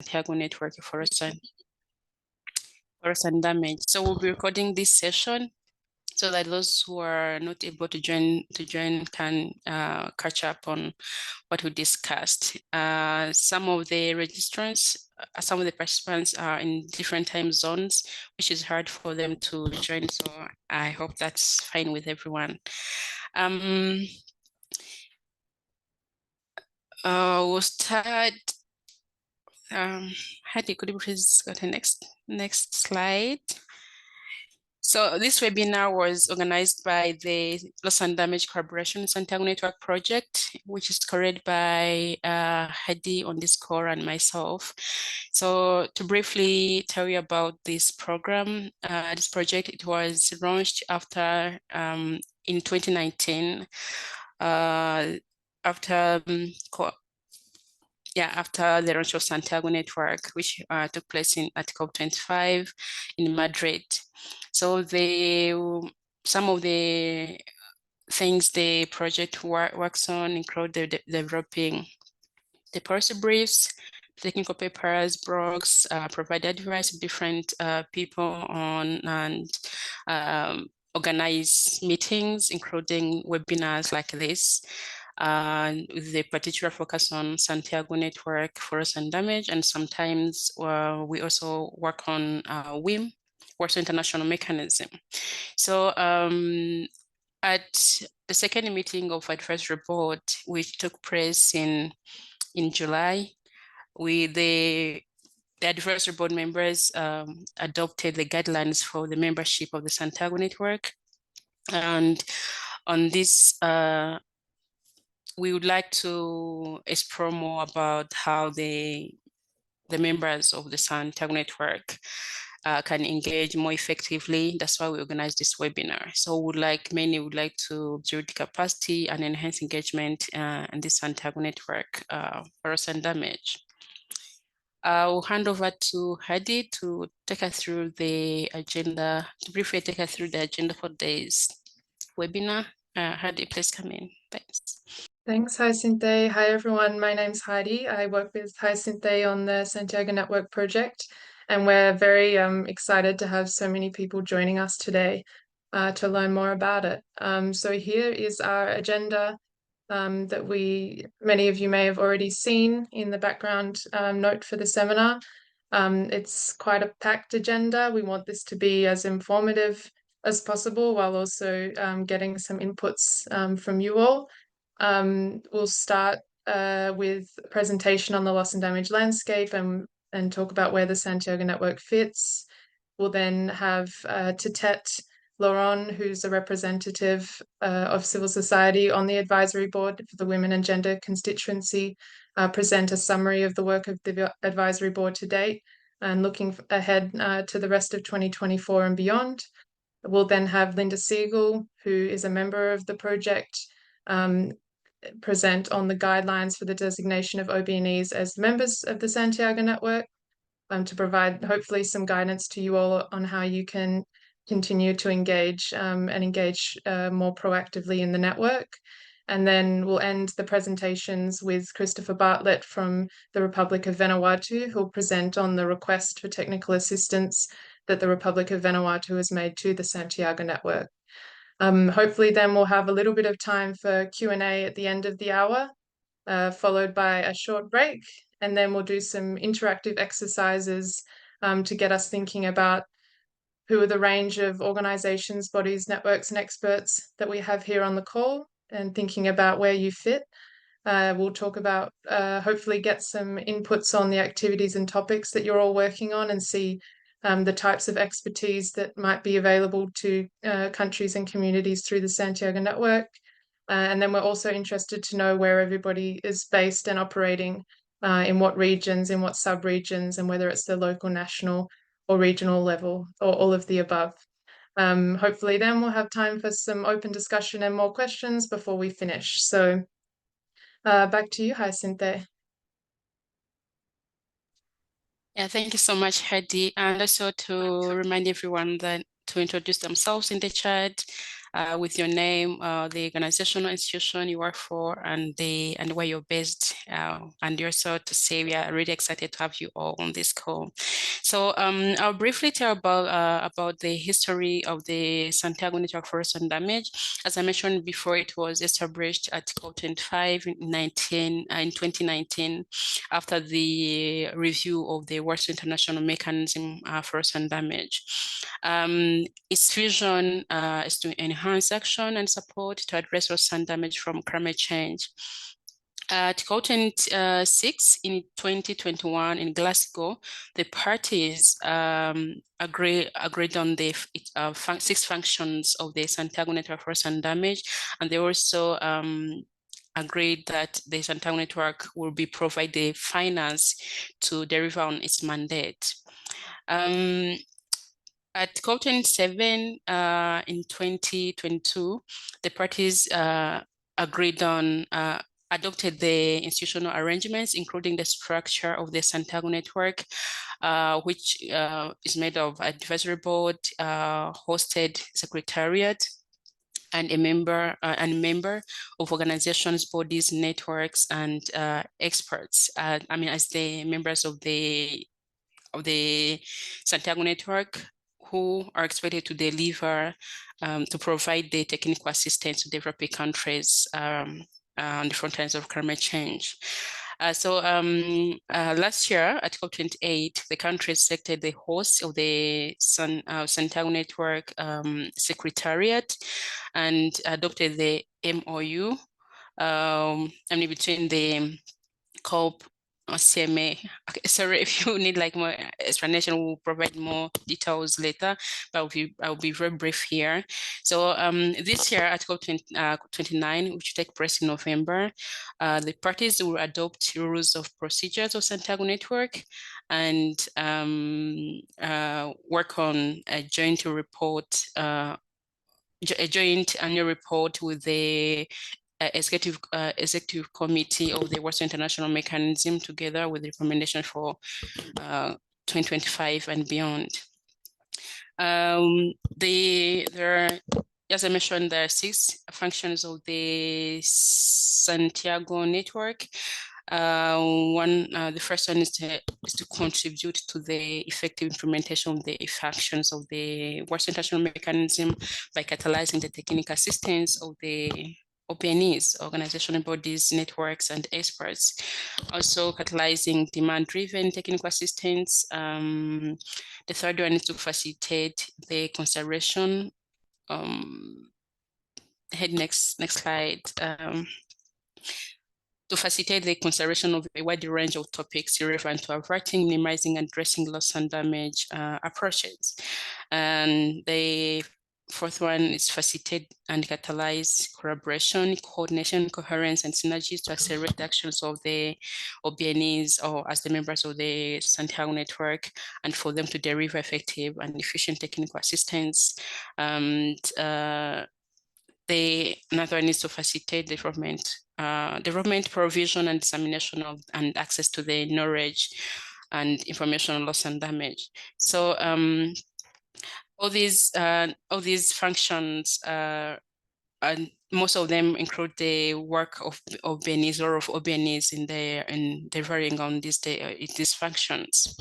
Santiago Network for and damage. So we'll be recording this session so that those who are not able to join can catch up on what we discussed. Some of the registrants, some of the participants are in different time zones, which is hard for them to join. So I hope that's fine with everyone. We'll start. Heidi, could you please go to next slide? So this webinar was organized by the Loss and Damage Collaboration Santiago Network project, which is carried by Heidi on this call and myself. So to briefly tell you about this program, this project, it was launched after in 2019, after the launch of Santiago Network, which took place at COP25 in Madrid. So some of the things the project works on include developing the policy briefs, technical papers, blogs, provide advice to different people on and organize meetings, including webinars like this. With a particular focus on Santiago Network, forest and damage, and sometimes we also work on WIM, Warsaw International Mechanism. So at the second meeting of advisory board, which took place in July, the advisory board members adopted the guidelines for the membership of the Santiago Network. And on this, we would like to explore more about how the members of the Santiago Network can engage more effectively. That's why we organized this webinar. So many would like to build capacity and enhance engagement in the Santiago Network for loss and damage. I'll hand over to Heidi to take us through the agenda, to briefly take us through the agenda for today's webinar. Heidi, please come in. Thanks. Thanks, Hyacinthe. Hi, everyone. My name's Heidi. I work with Hyacinthe on the Santiago Network project, and we're very excited to have so many people joining us today to learn more about it. So here is our agenda that many of you may have already seen in the background note for the seminar. It's quite a packed agenda. We want this to be as informative as possible while also getting some inputs from you all. We'll start with a presentation on the loss and damage landscape and talk about where the Santiago Network fits. We'll then have Titette Laurent, who's a representative of civil society on the advisory board for the Women and Gender constituency, present a summary of the work of the advisory board to date and looking ahead to the rest of 2024 and beyond. We'll then have Linda Siegel, who is a member of the project, present on the guidelines for the designation of OBNEs as members of the Santiago Network, to provide hopefully some guidance to you all on how you can continue to engage and engage more proactively in the network. And then we'll end the presentations with Christopher Bartlett from the Republic of Vanuatu, who'll present on the request for technical assistance that the Republic of Vanuatu has made to the Santiago Network. Hopefully then we'll have a little bit of time for Q&A at the end of the hour, followed by a short break, and then we'll do some interactive exercises to get us thinking about who are the range of organizations, bodies, networks, and experts that we have here on the call, and thinking about where you fit. We'll talk about, hopefully get some inputs on the activities and topics that you're all working on and see the types of expertise that might be available to countries and communities through the Santiago Network. And then we're also interested to know where everybody is based and operating, in what regions, in what sub-regions, and whether it's the local, national, or regional level, or all of the above. Hopefully then we'll have time for some open discussion and more questions before we finish. So back to you, Hyacinthe. Yeah, thank you so much, Heidi. And also to remind everyone that to introduce themselves in the chat. with your name, the organizational institution you work for, and where you're based, and also to say we are really excited to have you all on this call. So I'll briefly tell about the history of the Santiago Network for Erosion Damage. As I mentioned before, it was established at COP25 in 2019 after the review of the World International Mechanism for Erosion Damage. Its vision is to enhance action and support to address erosion damage from climate change. At COP26 in 2021 in Glasgow, the parties agreed on the 6 functions of the Santiago Network for Erosion Damage, and they also agreed that the Santiago Network will be provide the finance to deliver on its mandate. At COP27 in 2022, the parties agreed on adopted the institutional arrangements, including the structure of the Santiago Network, which is made of advisory board, hosted secretariat, and a member of organizations, bodies, networks, and experts. As the members of the Santiago Network, who are expected to deliver, to provide the technical assistance to developing countries on the front lines of climate change. Last year at COP28, the countries selected the host of the Santiago Network Secretariat and adopted the MOU between the COP or CMA. Okay, sorry, if you need like more explanation, we'll provide more details later, but I'll be very brief here. So this year at COP29, which will take place in November, the parties will adopt rules of procedures of Santiago Network and work on a joint report, a joint annual report with the executive committee of the World International Mechanism, together with the recommendation for 2025 and beyond. As I mentioned, there are 6 functions of the Santiago Network. The first one is to contribute to the effective implementation of the functions of the World International Mechanism by catalyzing the technical assistance of the OBNEs, organizational bodies, networks, and experts. Also catalyzing demand-driven technical assistance. The third one is to facilitate the consideration. Next slide. To facilitate the consideration of a wide range of topics relevant to averting, minimizing, and addressing loss and damage approaches. And the fourth one is facilitate and catalyze collaboration, coordination, coherence, and synergies to accelerate the actions of the OBNEs or as the members of the Santiago Network, and for them to deliver effective and efficient technical assistance. And another one is to facilitate development, provision, and dissemination of and access to the knowledge and information on loss and damage. So all these functions, and most of them include the work of OBNEs or of OBNEs in delivering on these functions.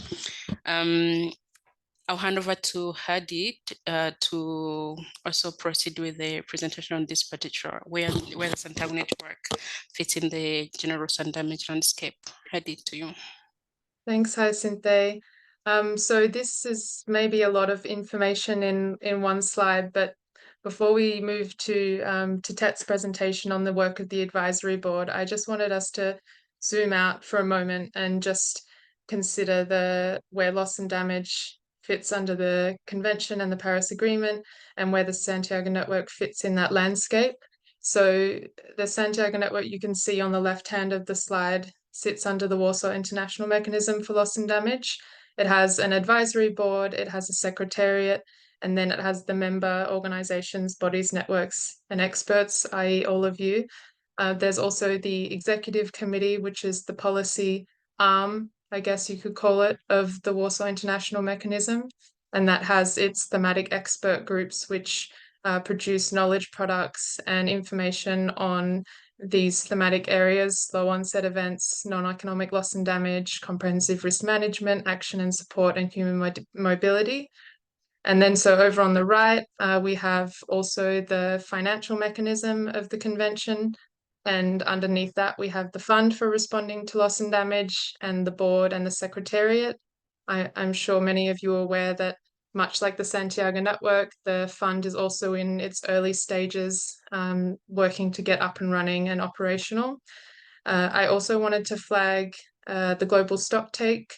I'll hand over to Hadi to also proceed with the presentation on this particular, where the Santiago Network fits in the general sun damage landscape. Hadi, to you. Thanks, Hyacinthe. So this is maybe a lot of information in one slide, but before we move to Tet's presentation on the work of the advisory board, I just wanted us to zoom out for a moment and just consider where loss and damage fits under the Convention and the Paris Agreement, and where the Santiago Network fits in that landscape. So the Santiago Network, you can see on the left hand of the slide, sits under the Warsaw International Mechanism for Loss and Damage. It has an advisory board, it has a secretariat, and then it has the member organizations, bodies, networks, and experts, i.e. all of you. There's also the executive committee, which is the policy arm, I guess you could call it, of the Warsaw International Mechanism. And that has its thematic expert groups, which produce knowledge products and information on these thematic areas: low onset events, non-economic loss and damage, comprehensive risk management, action and support, and human mobility. And then so over on the right, we have also the financial mechanism of the convention. And underneath that, we have the fund for responding to loss and damage, and the board and the secretariat. I'm sure many of you are aware that, much like the Santiago Network, the fund is also in its early stages, working to get up and running and operational. I also wanted to flag the global stocktake.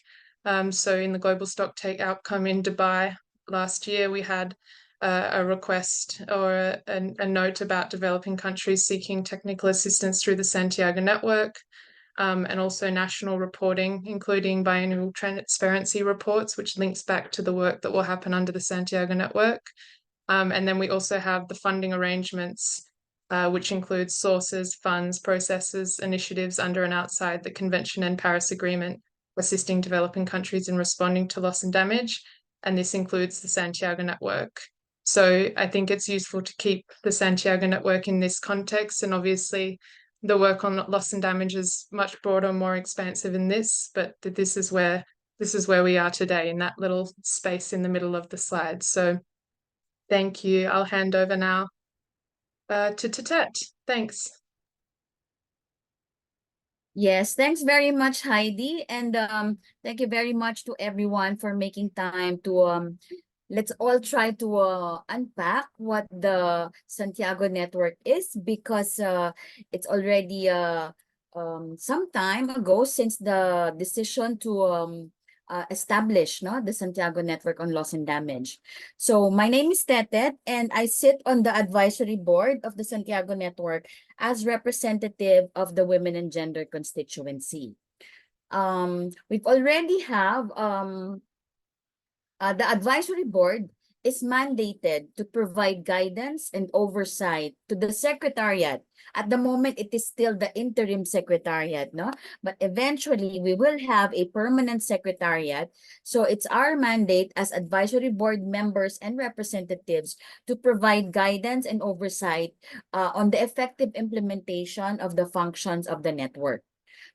So in the global stocktake outcome in Dubai last year, we had a request or a note about developing countries seeking technical assistance through the Santiago Network. And also national reporting, including biannual transparency reports, which links back to the work that will happen under the Santiago Network. And then we also have the funding arrangements, which includes sources, funds, processes, initiatives under and outside the Convention and Paris Agreement, assisting developing countries in responding to loss and damage. And this includes the Santiago Network. So I think it's useful to keep the Santiago Network in this context, and obviously the work on loss and damage is much broader, more expansive in this, but this is where we are today, in that little space in the middle of the slide. So thank you. I'll hand over now to Tatet. Thanks. Yes, thanks very much, Heidi, and thank you very much to everyone for making time to let's all try to unpack what the Santiago Network is, because it's already some time ago since the decision to establish the Santiago Network on Loss and Damage. So my name is Tetet, and I sit on the advisory board of the Santiago Network as representative of the Women and Gender constituency. We've already have the advisory board is mandated to provide guidance and oversight to the secretariat. At the moment, it is still the interim secretariat, no? But eventually, we will have a permanent secretariat. So it's our mandate as advisory board members and representatives to provide guidance and oversight on the effective implementation of the functions of the network.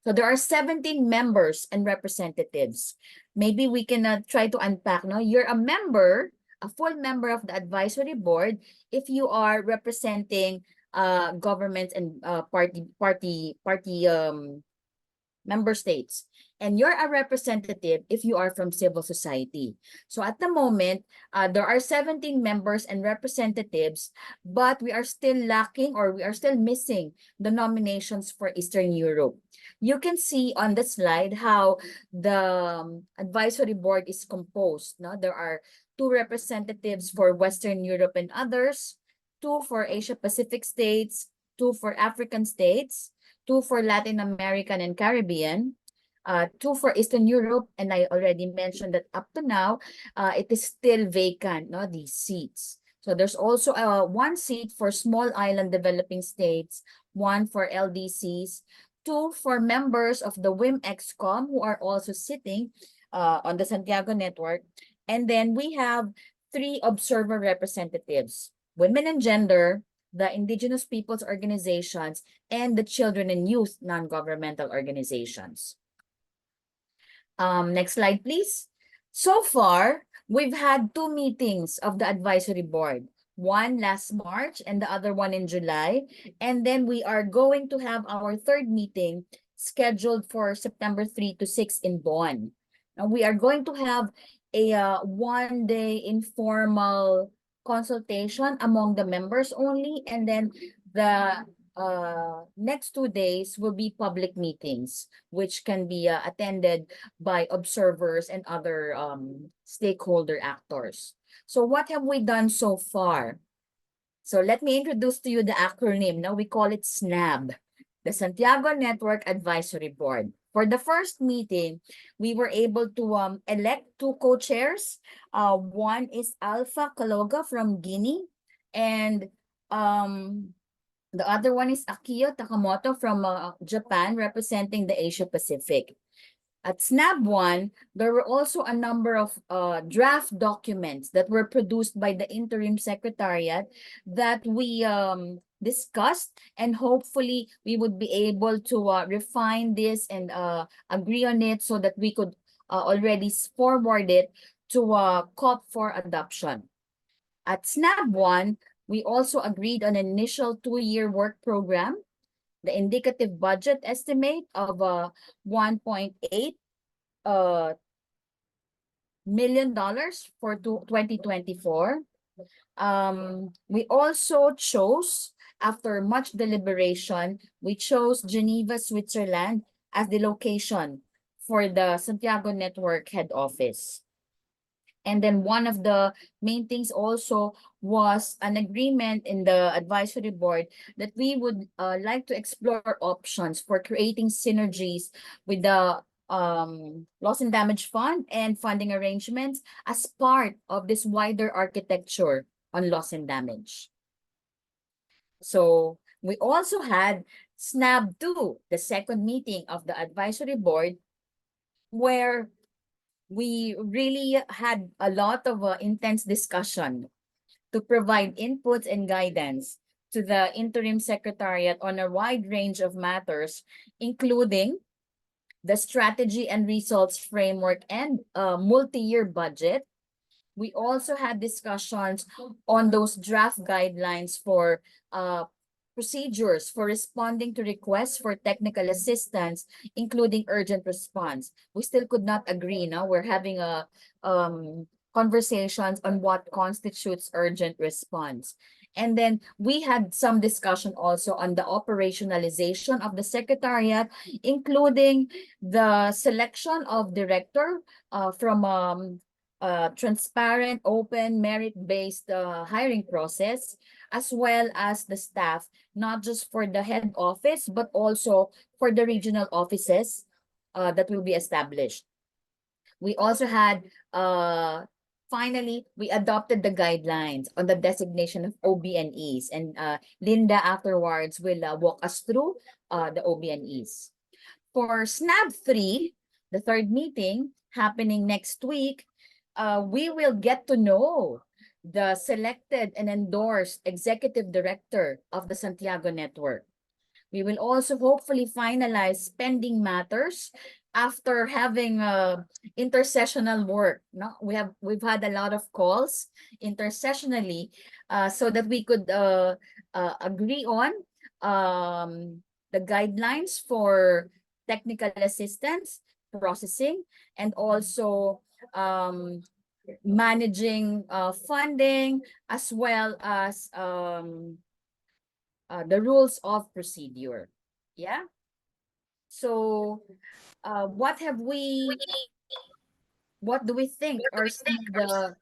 So there are 17 members and representatives. Maybe we can try to unpack. No, you're a member, a full member of the advisory board if you are representing governments and party member states. And you're a representative if you are from civil society. So at the moment, there are 17 members and representatives, but we are still lacking, or we are still missing the nominations for Eastern Europe. You can see on the slide how the advisory board is composed. No? There are 2 representatives for Western Europe and others, 2 for Asia Pacific states, 2 for African states, 2 for Latin American and Caribbean, 2 for Eastern Europe, and I already mentioned that up to now, it is still vacant, no, these seats. So there's also 1 seat for small island developing states, 1 for LDCs, 2 for members of the WIM-EXCOM who are also sitting on the Santiago Network. And then we have 3 observer representatives: Women and Gender, the Indigenous Peoples Organizations, and the Children and Youth non-governmental organizations. Next slide, please. So far, we've had 2 meetings of the advisory board. One last March and the other one in July. And then we are going to have our 3rd meeting scheduled for September 3 to 6 in Bonn. Now, we are going to have a 1-day informal consultation among the members only, and then the next 2 days will be public meetings, which can be attended by observers and other stakeholder actors. So what have we done so far? So let me introduce to you the acronym. Now we call it SNAB, the Santiago Network Advisory Board. For the first meeting, we were able to elect 2 co-chairs. One is Alpha Kaloga from Guinea, and the other one is Akio Takamoto from Japan, representing the Asia Pacific. At SNAB 1, there were also a number of draft documents that were produced by the interim secretariat that we discussed, and hopefully we would be able to refine this and agree on it so that we could already forward it to COP for adoption. At SNAB 1, we also agreed on an initial 2-year work program, the indicative budget estimate of 1.8 million dollars for 2024. We also chose, after much deliberation, we chose Geneva, Switzerland as the location for the Santiago Network head office. And then one of the main things also was an agreement in the advisory board that we would like to explore options for creating synergies with the loss and damage fund and funding arrangements as part of this wider architecture on loss and damage. So we also had SNAB 2, the second meeting of the advisory board, where we really had a lot of intense discussion to provide inputs and guidance to the interim secretariat on a wide range of matters, including the strategy and results framework and multi-year budget. We also had discussions on those draft guidelines for procedures for responding to requests for technical assistance, including urgent response. We still could not agree. Now we're having a conversations on what constitutes urgent response. And then we had some discussion also on the operationalization of the secretariat, including the selection of director from transparent, open, merit-based hiring process, as well as the staff, not just for the head office, but also for the regional offices that will be established. We also had, finally, we adopted the guidelines on the designation of OBNEs, and Linda afterwards will walk us through the OBNEs. For SNAB 3, the third meeting happening next week, we will get to know the selected and endorsed executive director of the Santiago Network. We will also hopefully finalize pending matters after having intersessional work. No, we've had a lot of calls intersessionally so that we could agree on the guidelines for technical assistance, processing, and also managing funding, as well as the rules of procedure. Yeah. So what do we think are some of the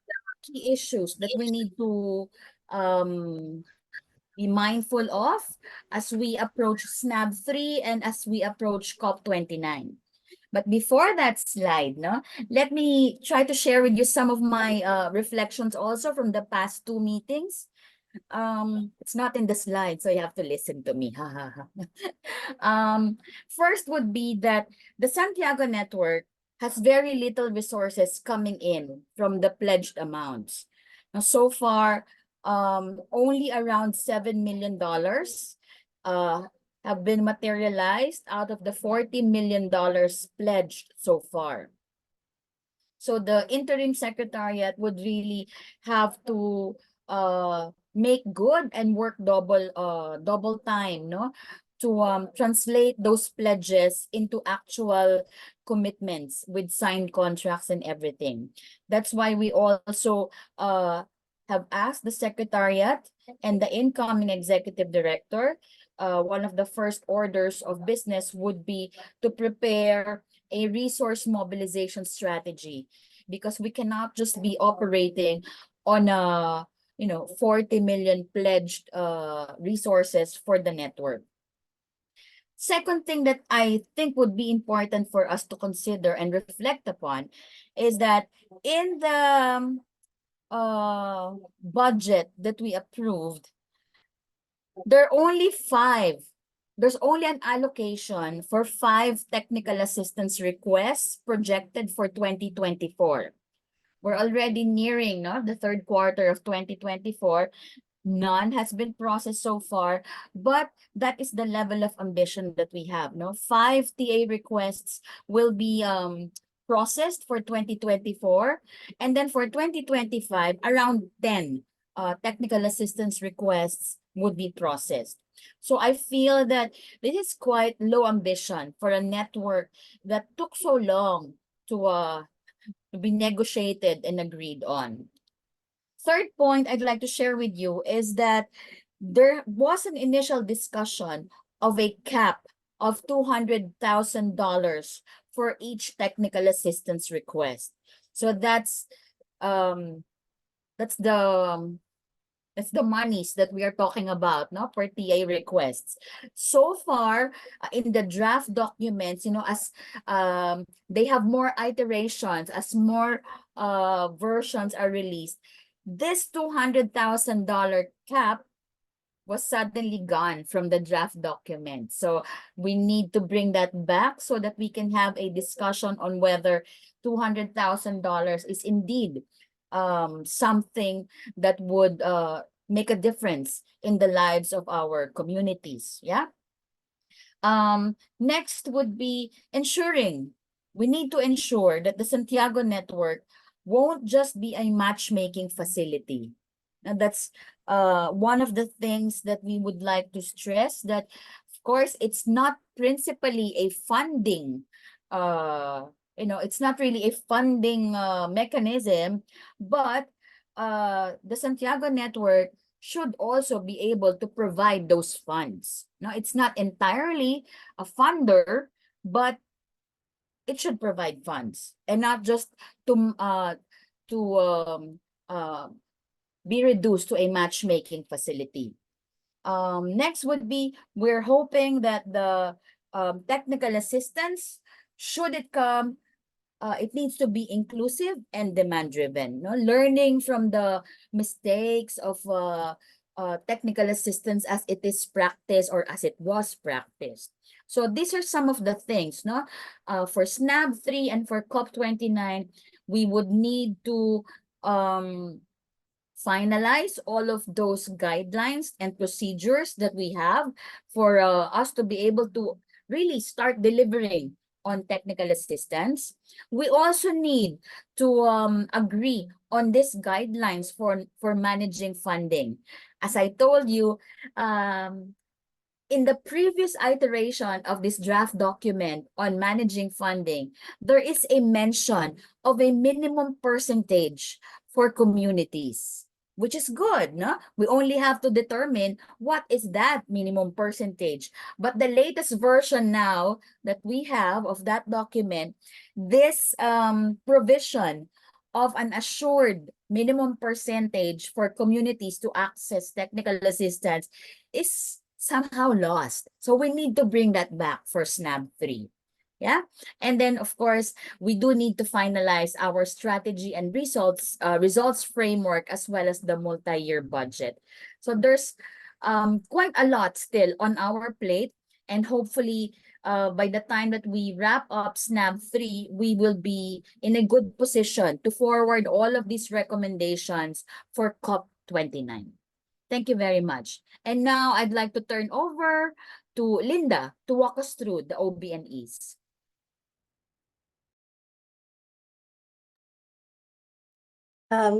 key issues that we need to be mindful of as we approach SNAB 3 and as we approach COP29? But before that slide, let me try to share with you some of my reflections also from the past 2 meetings. It's not in the slide, so you have to listen to me. First would be that the Santiago Network has very little resources coming in from the pledged amounts. Now, so far, only around $7 million have been materialized out of the $40 million pledged so far. So the interim secretariat would really have to make good and work double time, to translate those pledges into actual commitments with signed contracts and everything. That's why we also have asked the secretariat and the incoming executive director, one of the first orders of business would be to prepare a resource mobilization strategy, because we cannot just be operating on a 40 million pledged resources for the network. Second thing that I think would be important for us to consider and reflect upon is that in the budget that we approved, there are only 5 there's only an allocation for 5 technical assistance requests projected for 2024. We're already nearing the third quarter of 2024. None has been processed so far, but that is the level of ambition that we have. 5 TA requests will be processed for 2024, and then for 2025, around 10 technical assistance requests would be processed. So I feel that this is quite low ambition for a network that took so long to be negotiated and agreed on. Third point I'd like to share with you is that there was an initial discussion of a cap of $200,000 for each technical assistance request. So that's the monies that we are talking about, per TA requests. So far, in the draft documents, as they have more iterations, as more versions are released, this $200,000 cap was suddenly gone from the draft document. So we need to bring that back so that we can have a discussion on whether $200,000 is indeed something that would make a difference in the lives of our communities. Next would be ensuring. We need to ensure that the Santiago Network won't just be a matchmaking facility. And that's one of the things that we would like to stress, that of course it's not principally a funding it's not really a funding mechanism, but the Santiago Network should also be able to provide those funds. Now, it's not entirely a funder, but it should provide funds, and not just to be reduced to a matchmaking facility. Next would be, we're hoping that the technical assistance, should it come, it needs to be inclusive and demand-driven. Learning from the mistakes of technical assistance as it is practiced or as it was practiced. So these are some of the things. For SNAB 3 and for COP29, we would need to finalize all of those guidelines and procedures that we have for us to be able to really start delivering on technical assistance. We also need to agree on these guidelines for managing funding. As I told you, in the previous iteration of this draft document on managing funding, there is a mention of a minimum percentage for communities, which is good. We only have to determine what is that minimum percentage. But the latest version now that we have of that document, this provision of an assured minimum percentage for communities to access technical assistance is somehow lost. So we need to bring that back for SNAB 3. And then, of course, we do need to finalize our strategy and results framework, as well as the multi-year budget. So there's quite a lot still on our plate, and hopefully by the time that we wrap up SNAB 3, we will be in a good position to forward all of these recommendations for COP29. Thank you very much. And now I'd like to turn over to Linda to walk us through the OBNEs.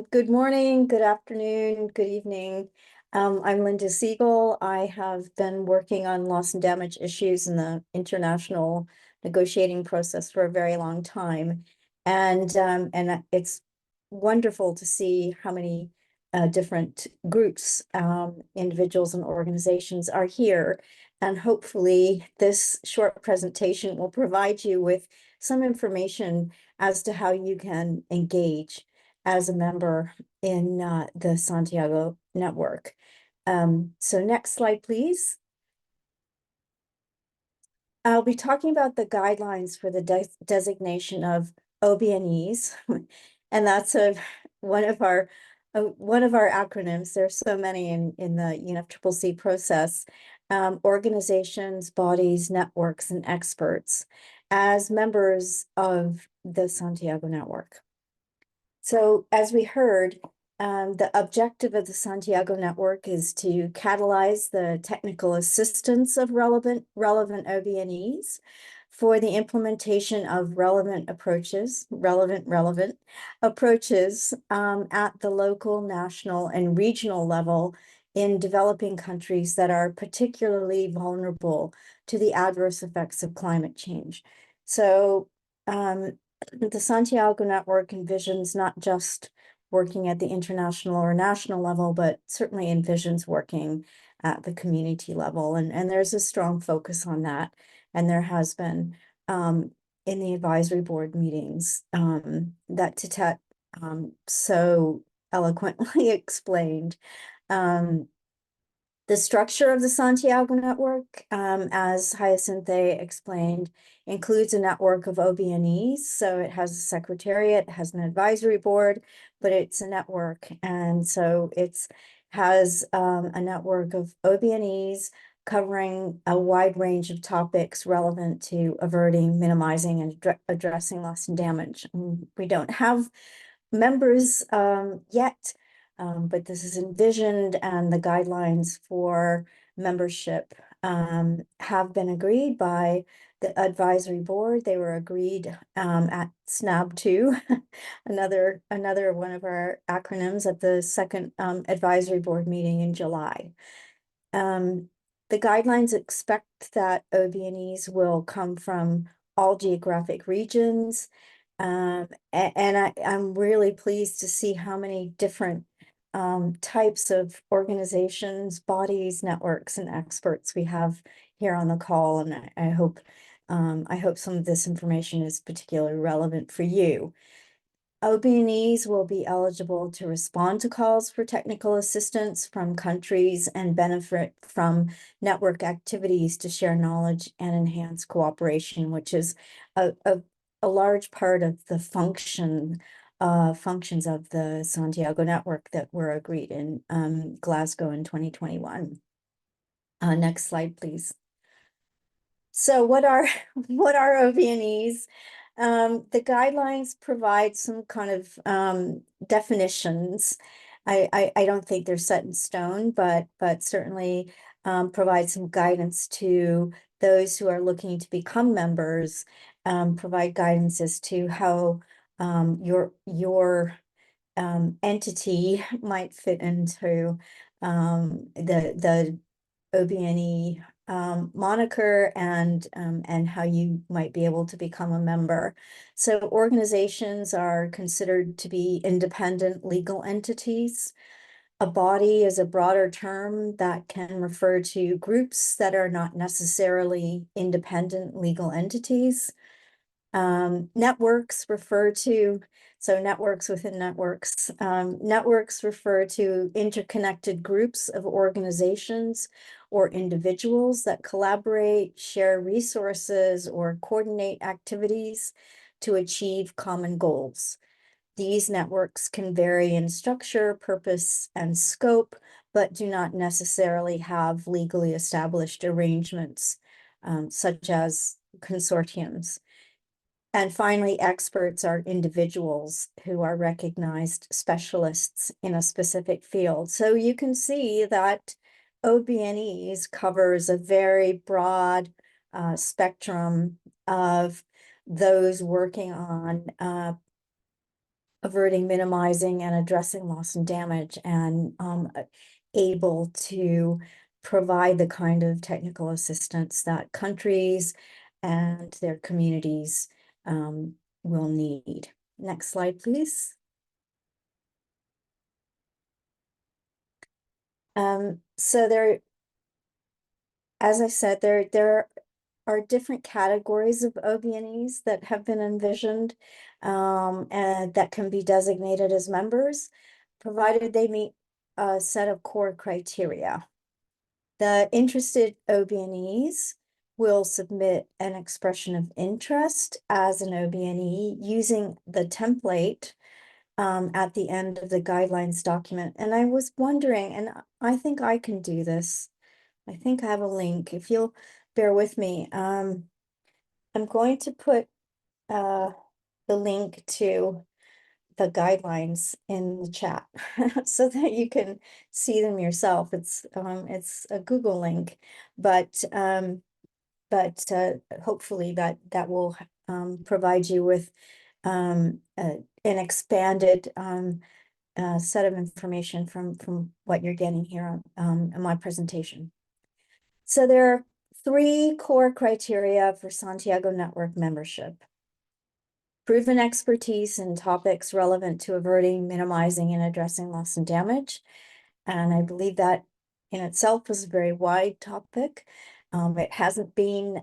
Good morning, good afternoon, good evening. I'm Linda Siegel. I have been working on loss and damage issues in the international negotiating process for a very long time. And it's wonderful to see how many different groups, individuals and organizations are here. And hopefully this short presentation will provide you with some information as to how you can engage as a member in the Santiago Network. So next slide, please. I'll be talking about the guidelines for the designation of OBNEs, and that's one of our acronyms. There's so many in the UNFCCC process. organizations, bodies, networks, and experts as members of the Santiago Network. So as we heard, the objective of the Santiago Network is to catalyze the technical assistance of relevant OBNEs for the implementation of relevant approaches at the local, national, and regional level in developing countries that are particularly vulnerable to the adverse effects of climate change. So the Santiago Network envisions not just working at the international or national level, but certainly envisions working at the community level. And there's a strong focus on that. And there has been in the advisory board meetings that Titet so eloquently explained. The structure of the Santiago Network, as Hyacinthe explained, includes a network of OBNEs. So it has a secretariat, it has an advisory board, but it's a network. And so it has a network of OBNEs covering a wide range of topics relevant to averting, minimizing, and addressing loss and damage. We don't have members yet, but this is envisioned, and the guidelines for membership have been agreed by the advisory board. They were agreed at SNAB 2, another one of our acronyms, at the second advisory board meeting in July. The guidelines expect that OBNEs will come from all geographic regions. And I'm really pleased to see how many different types of organizations, bodies, networks, and experts we have here on the call. And I hope some of this information is particularly relevant for you. OBNEs will be eligible to respond to calls for technical assistance from countries and benefit from network activities to share knowledge and enhance cooperation, which is a large part of the functions of the Santiago Network that were agreed in Glasgow in 2021. Next slide, please. So what are OBNEs? The guidelines provide some kind of definitions. I don't think they're set in stone, but certainly provide some guidance to those who are looking to become members. Provide guidance as to how your entity might fit into the OBNE moniker and how you might be able to become a member. So organizations are considered to be independent legal entities. A body is a broader term that can refer to groups that are not necessarily independent legal entities. Networks refer to, so networks within networks. Networks refer to interconnected groups of organizations or individuals that collaborate, share resources, or coordinate activities to achieve common goals. These networks can vary in structure, purpose, and scope, but do not necessarily have legally established arrangements, such as consortiums. And finally, experts are individuals who are recognized specialists in a specific field. So you can see that OBNEs covers a very broad spectrum of those working on averting, minimizing, and addressing loss and damage, and able to provide the kind of technical assistance that countries and their communities will need. Next slide, please. So there, as I said, there are different categories of OBNEs that have been envisioned and that can be designated as members, provided they meet a set of core criteria. The interested OBNEs will submit an expression of interest as an OBNE using the template at the end of the guidelines document. And I was wondering, and I think I can do this. I think I have a link. If you'll bear with me, I'm going to put the link to the guidelines in the chat so that you can see them yourself. It's a Google link, but hopefully that will provide you with an expanded set of information from what you're getting here in my presentation. So there are 3 core criteria for Santiago Network membership. Proven expertise in topics relevant to averting, minimizing, and addressing loss and damage. And I believe that in itself is a very wide topic. It hasn't been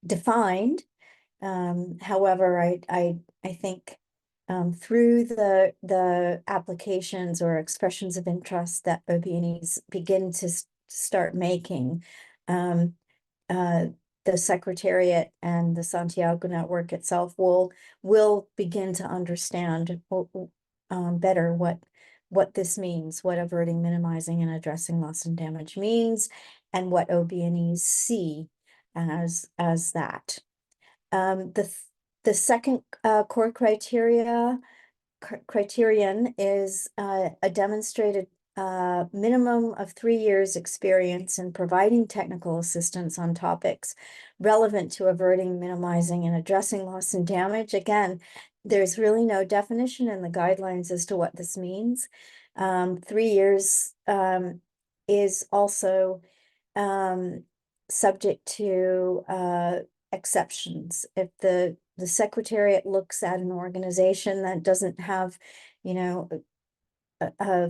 defined. However, I think through the applications or expressions of interest that OBNEs begin to start making, the Secretariat and the Santiago Network itself will begin to understand better what this means, what averting, minimizing, and addressing loss and damage means, and what OBNEs see as that. The second core criterion is a demonstrated minimum of 3 years experience in providing technical assistance on topics relevant to averting, minimizing, and addressing loss and damage. Again, there's really no definition in the guidelines as to what this means. 3 years is also subject to exceptions. If the Secretariat looks at an organization that doesn't have,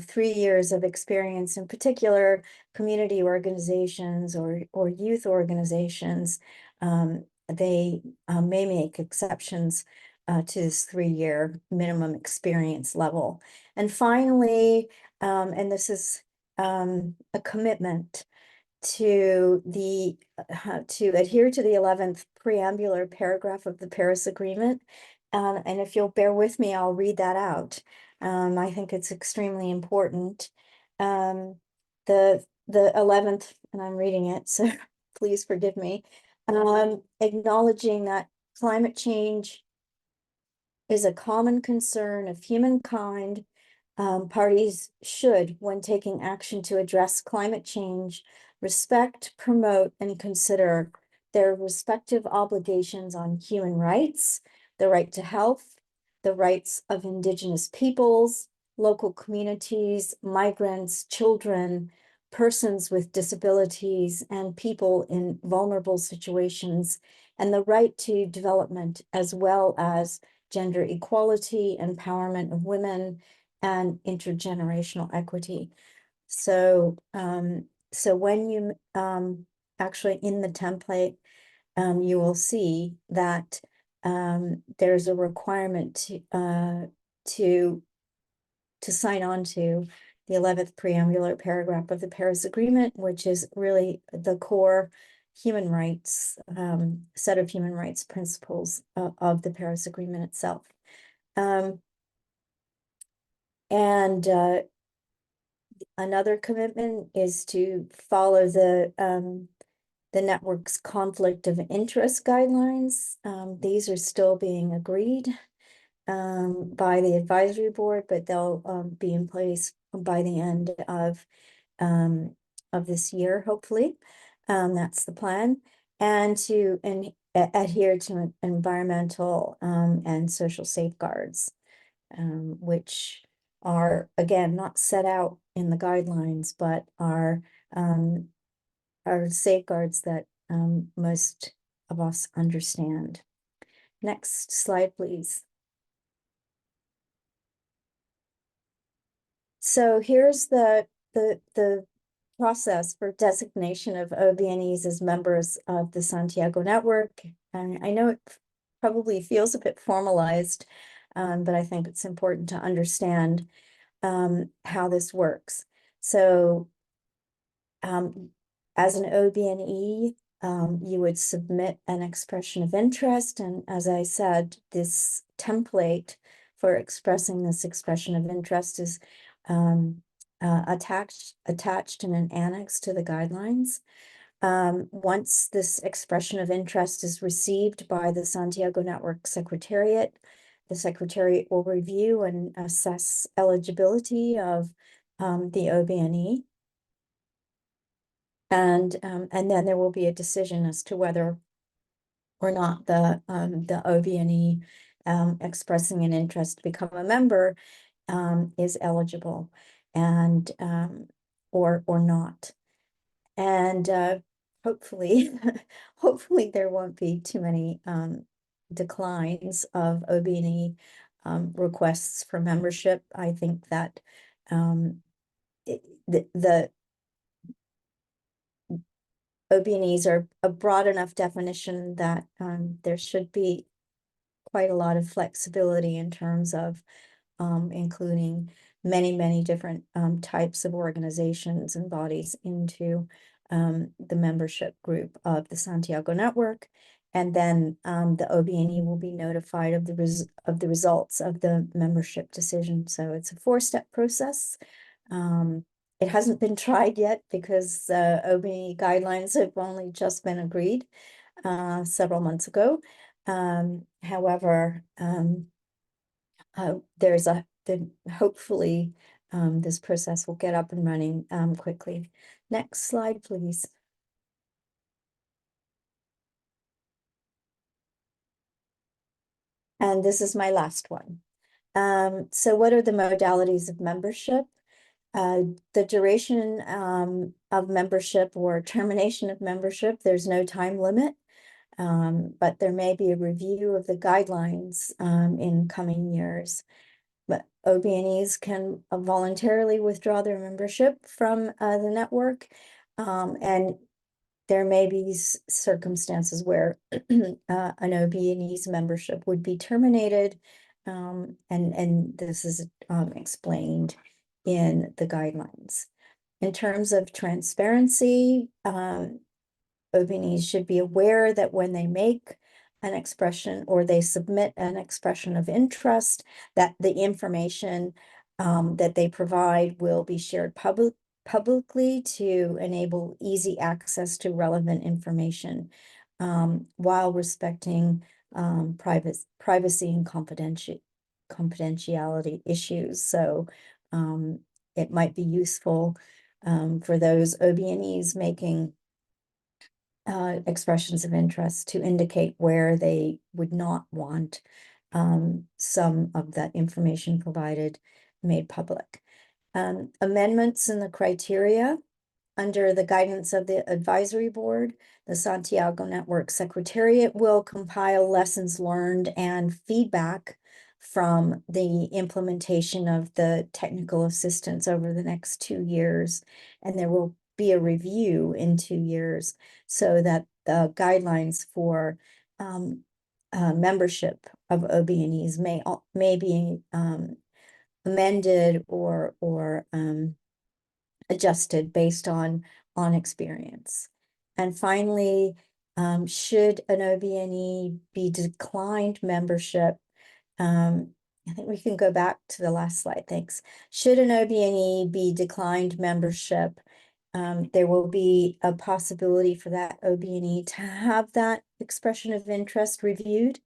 3 years of experience, in particular community organizations or youth organizations, they may make exceptions to this 3-year minimum experience level. And finally, and this is a commitment to adhere to the 11th preambular paragraph of the Paris Agreement. And if you'll bear with me, I'll read that out. I think it's extremely important. The 11th, and I'm reading it, so please forgive me, acknowledging that climate change is a common concern of humankind. Parties should, when taking action to address climate change, respect, promote, and consider their respective obligations on human rights, the right to health, the rights of indigenous peoples, local communities, migrants, children, persons with disabilities, and people in vulnerable situations, and the right to development, as well as gender equality, empowerment of women, and intergenerational equity. So, so when you actually in the template, you will see that there's a requirement to sign on to the 11th preambular paragraph of the Paris Agreement, which is really the core human rights set of human rights principles of the Paris Agreement itself. And another commitment is to follow the network's conflict of interest guidelines. These are still being agreed by the advisory board, but they'll be in place by the end of this year, hopefully. That's the plan. And to adhere to environmental and social safeguards, which are, again, not set out in the guidelines, but are safeguards that most of us understand. Next slide, please. So here's the process for designation of OBNEs as members of the Santiago Network. And I know it probably feels a bit formalized, but I think it's important to understand how this works. So as an OBNE, you would submit an expression of interest. And as I said, this template for expressing this expression of interest is attached in an annex to the guidelines. Once this expression of interest is received by the Santiago Network Secretariat, the Secretariat will review and assess eligibility of the OBNE. And then there will be a decision as to whether or not the OBNE expressing an interest to become a member is eligible, and or not. And hopefully, hopefully there won't be too many declines of OBNE requests for membership. I think that the OBNEs are a broad enough definition that there should be quite a lot of flexibility in terms of including many different types of organizations and bodies into the membership group of the Santiago Network. And then the OBNE will be notified of the results of the membership decision. So it's a 4-step process. It hasn't been tried yet because OBNE guidelines have only just been agreed several months ago. However, hopefully this process will get up and running quickly. Next slide, please. And this is my last one. So what are the modalities of membership? The duration of membership or termination of membership, there's no time limit, but there may be a review of the guidelines in coming years. But OBNEs can voluntarily withdraw their membership from the network, and there may be circumstances where an OBNE's membership would be terminated, and this is explained in the guidelines. In terms of transparency, OBNEs should be aware that when they make an expression or they submit an expression of interest, that the information that they provide will be shared publicly to enable easy access to relevant information while respecting privacy and confidentiality issues. So it might be useful for those OBNEs making expressions of interest to indicate where they would not want some of that information provided made public. Amendments in the criteria under the guidance of the advisory board, the Santiago Network Secretariat will compile lessons learned and feedback from the implementation of the technical assistance over the next 2 years, and there will be a review in 2 years so that the guidelines for membership of OBNEs may be amended or adjusted based on experience. And finally, should an OBNE be declined membership, I think we can go back to the last slide, thanks. Should an OBNE be declined membership, there will be a possibility for that OBNE to have that expression of interest reviewed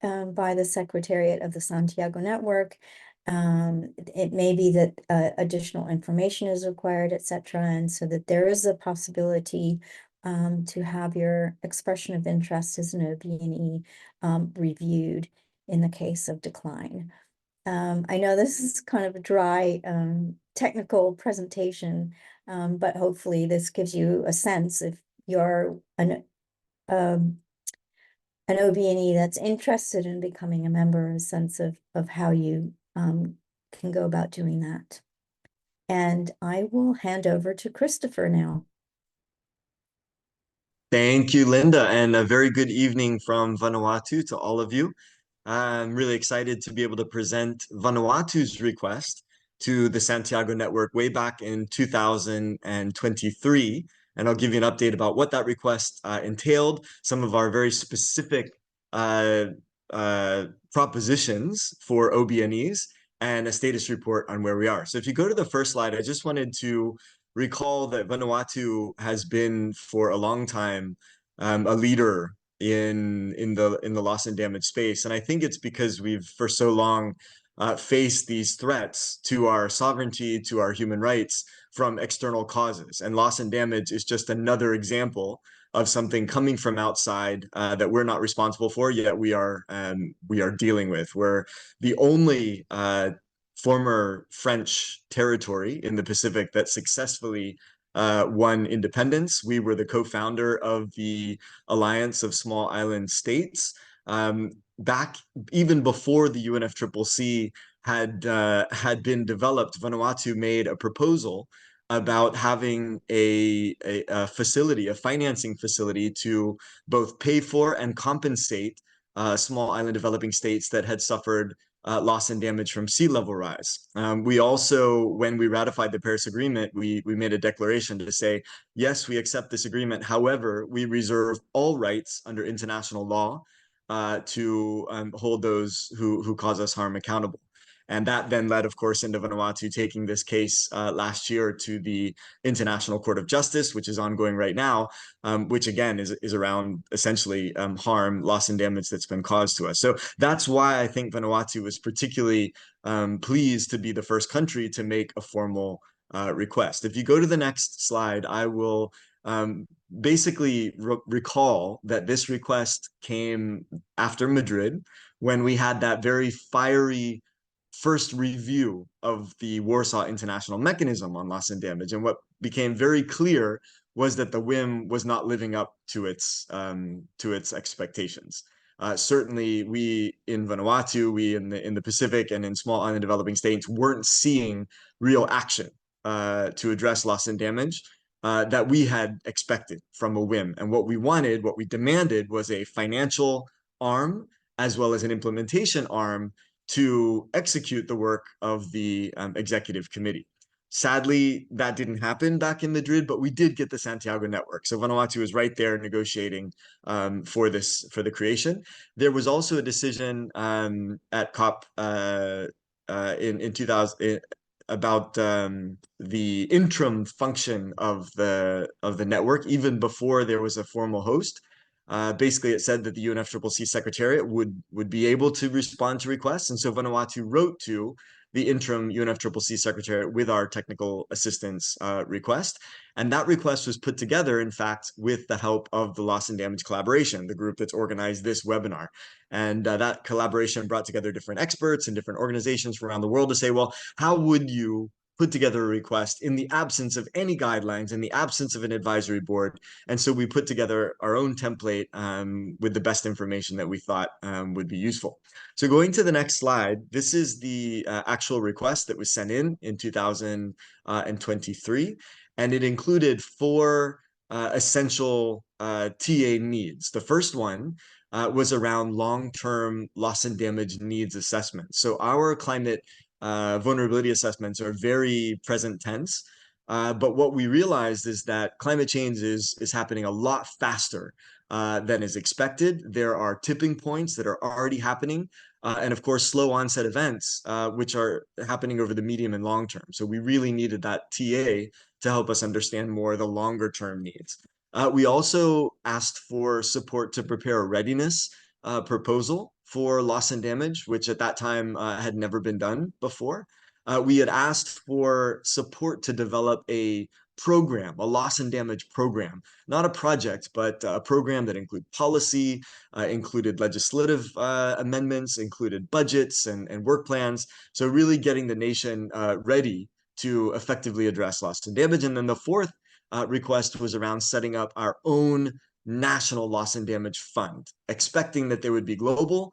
by the Secretariat of the Santiago Network. It may be that additional information is required, etc., and so that there is a possibility to have your expression of interest as an OBNE reviewed in the case of decline. I know this is kind of a dry technical presentation, but hopefully this gives you a sense if you're an OBNE that's interested in becoming a member, a sense of how you can go about doing that. And I will hand over to Christopher now. Thank you, Linda, and a very good evening from Vanuatu to all of you. I'm really excited to be able to present Vanuatu's request to the Santiago Network way back in 2023. And I'll give you an update about what that request entailed, some of our very specific propositions for OBNEs, and a status report on where we are. So if you go to the first slide, I just wanted to recall that Vanuatu has been for a long time a leader in the loss and damage space. And I think it's because we've for so long faced these threats to our sovereignty, to our human rights from external causes. And loss and damage is just another example of something coming from outside that we're not responsible for, yet we are dealing with. We're the only former French territory in the Pacific that successfully won independence. We were the co-founder of the Alliance of Small Island States. Back even before the UNFCCC had been developed, Vanuatu made a proposal about having a facility, a financing facility to both pay for and compensate small island developing states that had suffered loss and damage from sea level rise. We also, when we ratified the Paris Agreement, we made a declaration to say, yes, we accept this agreement. However, we reserve all rights under international law to hold those who cause us harm accountable. And that then led, of course, into Vanuatu taking this case last year to the International Court of Justice, which is ongoing right now, which again is around essentially harm, loss, and damage that's been caused to us. So that's why I think Vanuatu was particularly pleased to be the first country to make a formal request. If you go to the next slide, I will basically recall that this request came after Madrid, when we had that very fiery first review of the Warsaw International Mechanism on Loss and Damage. And what became very clear was that the WIM was not living up to its expectations. Certainly, we in Vanuatu, we in the Pacific and in small island developing states weren't seeing real action to address loss and damage that we had expected from a WIM. And what we wanted, what we demanded, was a financial arm as well as an implementation arm to execute the work of the executive committee. Sadly, that didn't happen back in Madrid, but we did get the Santiago Network. So Vanuatu was right there negotiating for the creation. There was also a decision at COP in 2000 about the interim function of the network, even before there was a formal host. Basically, it said that the UNFCCC Secretariat would be able to respond to requests. And so Vanuatu wrote to the interim UNFCCC Secretariat with our technical assistance request. And that request was put together, in fact, with the help of the Loss and Damage Collaboration, the group that's organized this webinar. And that collaboration brought together different experts and different organizations from around the world to say, well, how would you put together a request in the absence of any guidelines, in the absence of an advisory board? And so we put together our own template with the best information that we thought would be useful. So going to the next slide, this is the actual request that was sent in 2023, and it included 4 essential TA needs. The first one was around long-term loss and damage needs assessment. So our climate vulnerability assessments are very present tense. But what we realized is that climate change is happening a lot faster than is expected. There are tipping points that are already happening. And of course, slow onset events, which are happening over the medium and long term. So we really needed that TA to help us understand more the longer term needs. We also asked for support to prepare a readiness proposal for loss and damage, which at that time had never been done before. We had asked for support to develop a program, a loss and damage program, not a project, but a program that included policy, included legislative amendments, included budgets and work plans. So really getting the nation ready to effectively address loss and damage. And then the fourth request was around setting up our own national loss and damage fund, expecting that there would be global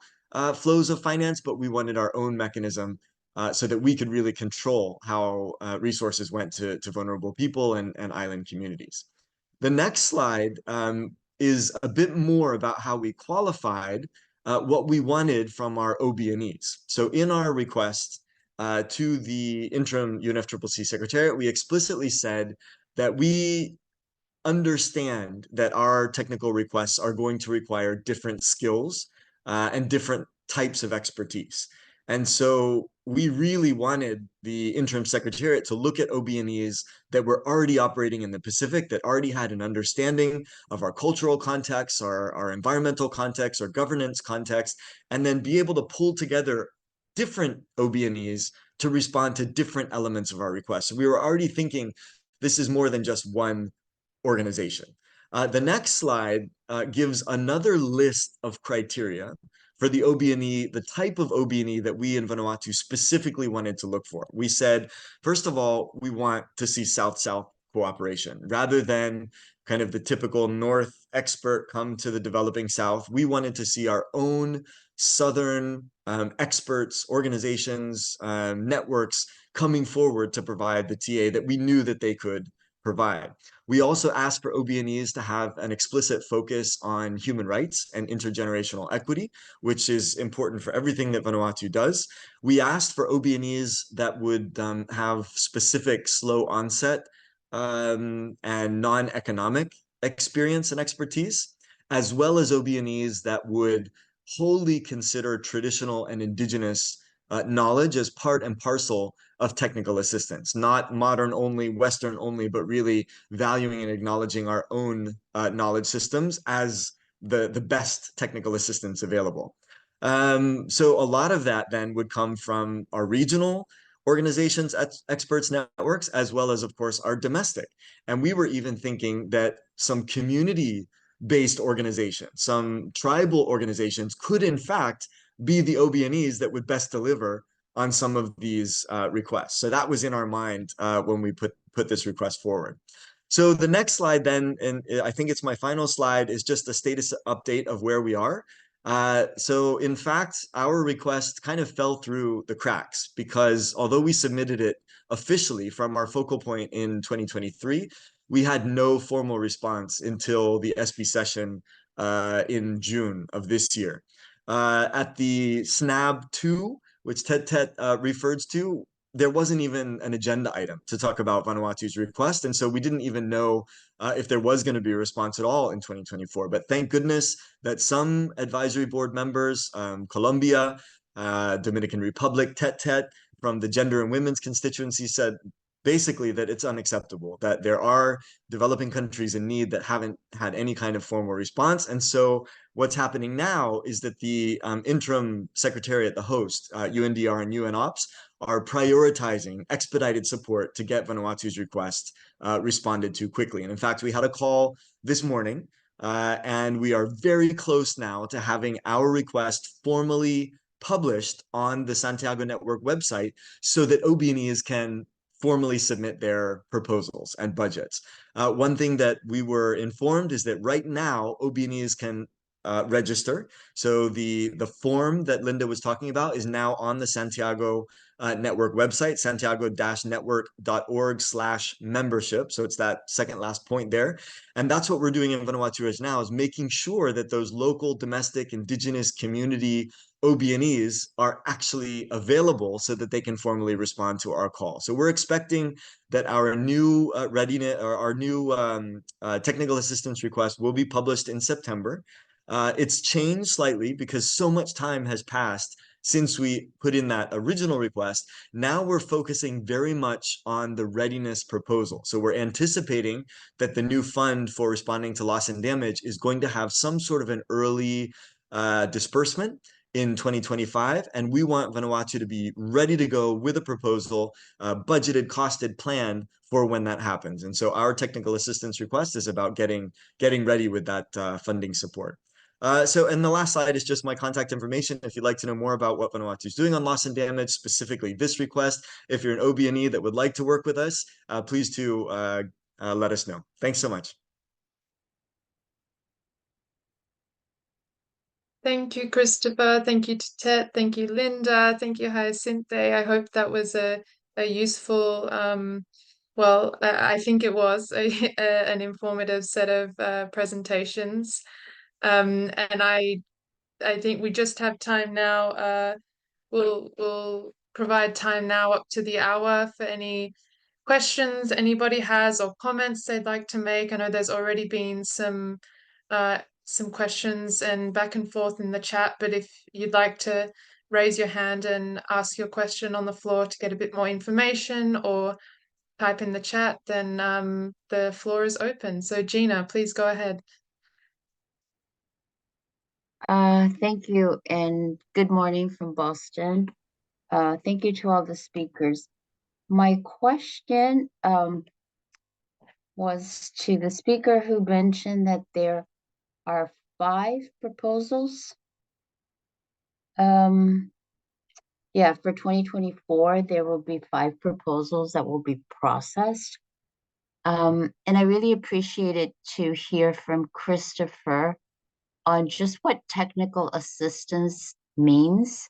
flows of finance, but we wanted our own mechanism so that we could really control how resources went to vulnerable people and island communities. The next slide is a bit more about how we qualified what we wanted from our OBNEs. So in our request to the interim UNFCCC Secretariat, we explicitly said that we understand that our technical requests are going to require different skills and different types of expertise. And so we really wanted the interim secretariat to look at OBNEs that were already operating in the Pacific, that already had an understanding of our cultural context, our environmental context, our governance context, and then be able to pull together different OBNEs to respond to different elements of our request. So we were already thinking this is more than just one organization. The next slide gives another list of criteria for the OBNE, the type of OBNE that we in Vanuatu specifically wanted to look for. We said, first of all, we want to see South-South cooperation rather than kind of the typical North expert come to the developing South. We wanted to see our own Southern experts, organizations, networks coming forward to provide the TA that we knew that they could provide. We also asked for OBNEs to have an explicit focus on human rights and intergenerational equity, which is important for everything that Vanuatu does. We asked for OBNEs that would have specific slow onset and non-economic experience and expertise, as well as OBNEs that would wholly consider traditional and indigenous knowledge as part and parcel of technical assistance, not modern only, Western only, but really valuing and acknowledging our own knowledge systems as the best technical assistance available. So a lot of that then would come from our regional organizations, experts networks, as well as, of course, our domestic. And we were even thinking that some community-based organizations, some tribal organizations could in fact be the OBNEs that would best deliver on some of these requests. So that was in our mind when we put this request forward. So the next slide then, and I think it's my final slide, is just a status update of where we are. So in fact, our request kind of fell through the cracks because although we submitted it officially from our focal point in 2023, we had no formal response until the SB session in June of this year. At the SNAB 2, which Tet refers to, there wasn't even an agenda item to talk about Vanuatu's request. And so we didn't even know if there was going to be a response at all in 2024. But thank goodness that some advisory board members, Colombia, Dominican Republic, Tet from the gender and women's constituency said basically that it's unacceptable, that there are developing countries in need that haven't had any kind of formal response. And so what's happening now is that the interim secretariat, the host, UNDR and UNOPS, are prioritizing expedited support to get Vanuatu's request responded to quickly. And in fact, we had a call this morning, and we are very close now to having our request formally published on the Santiago Network website so that OBNEs can formally submit their proposals and budgets. One thing that we were informed is that right now OBNEs can register. So the form that Linda was talking about is now on the Santiago Network website, santiago-network.org/membership. So it's that second last point there. And that's what we're doing in Vanuatu right now, is making sure that those local, domestic, indigenous community OBNEs are actually available so that they can formally respond to our call. So we're expecting that our new readiness or our new technical assistance request will be published in September. It's changed slightly because so much time has passed since we put in that original request. Now we're focusing very much on the readiness proposal. So we're anticipating that the new fund for responding to loss and damage is going to have some sort of an early disbursement in 2025, and we want Vanuatu to be ready to go with a proposal, budgeted, costed plan for when that happens. And so our technical assistance request is about getting ready with that funding support. And the last slide is just my contact information. If you'd like to know more about what Vanuatu is doing on loss and damage, specifically this request, if you're an OBNE that would like to work with us, please do let us know. Thanks so much. Thank you, Christopher. Thank you to Tet. Thank you, Linda. Thank you, Hyacinthe. I hope that was a useful, well, I think it was an informative set of presentations. And I think we just have time now. We'll provide time now up to the hour for any questions anybody has or comments they'd like to make. I know there's already been some questions and back and forth in the chat, but if you'd like to raise your hand and ask your question on the floor to get a bit more information, or type in the chat, then the floor is open. So Gina, please go ahead. Thank you, and good morning from Boston. Thank you to all the speakers. My question was to the speaker who mentioned that there are 5 proposals. Yeah, for 2024, there will be 5 proposals that will be processed. And I really appreciated to hear from Christopher on just what technical assistance means.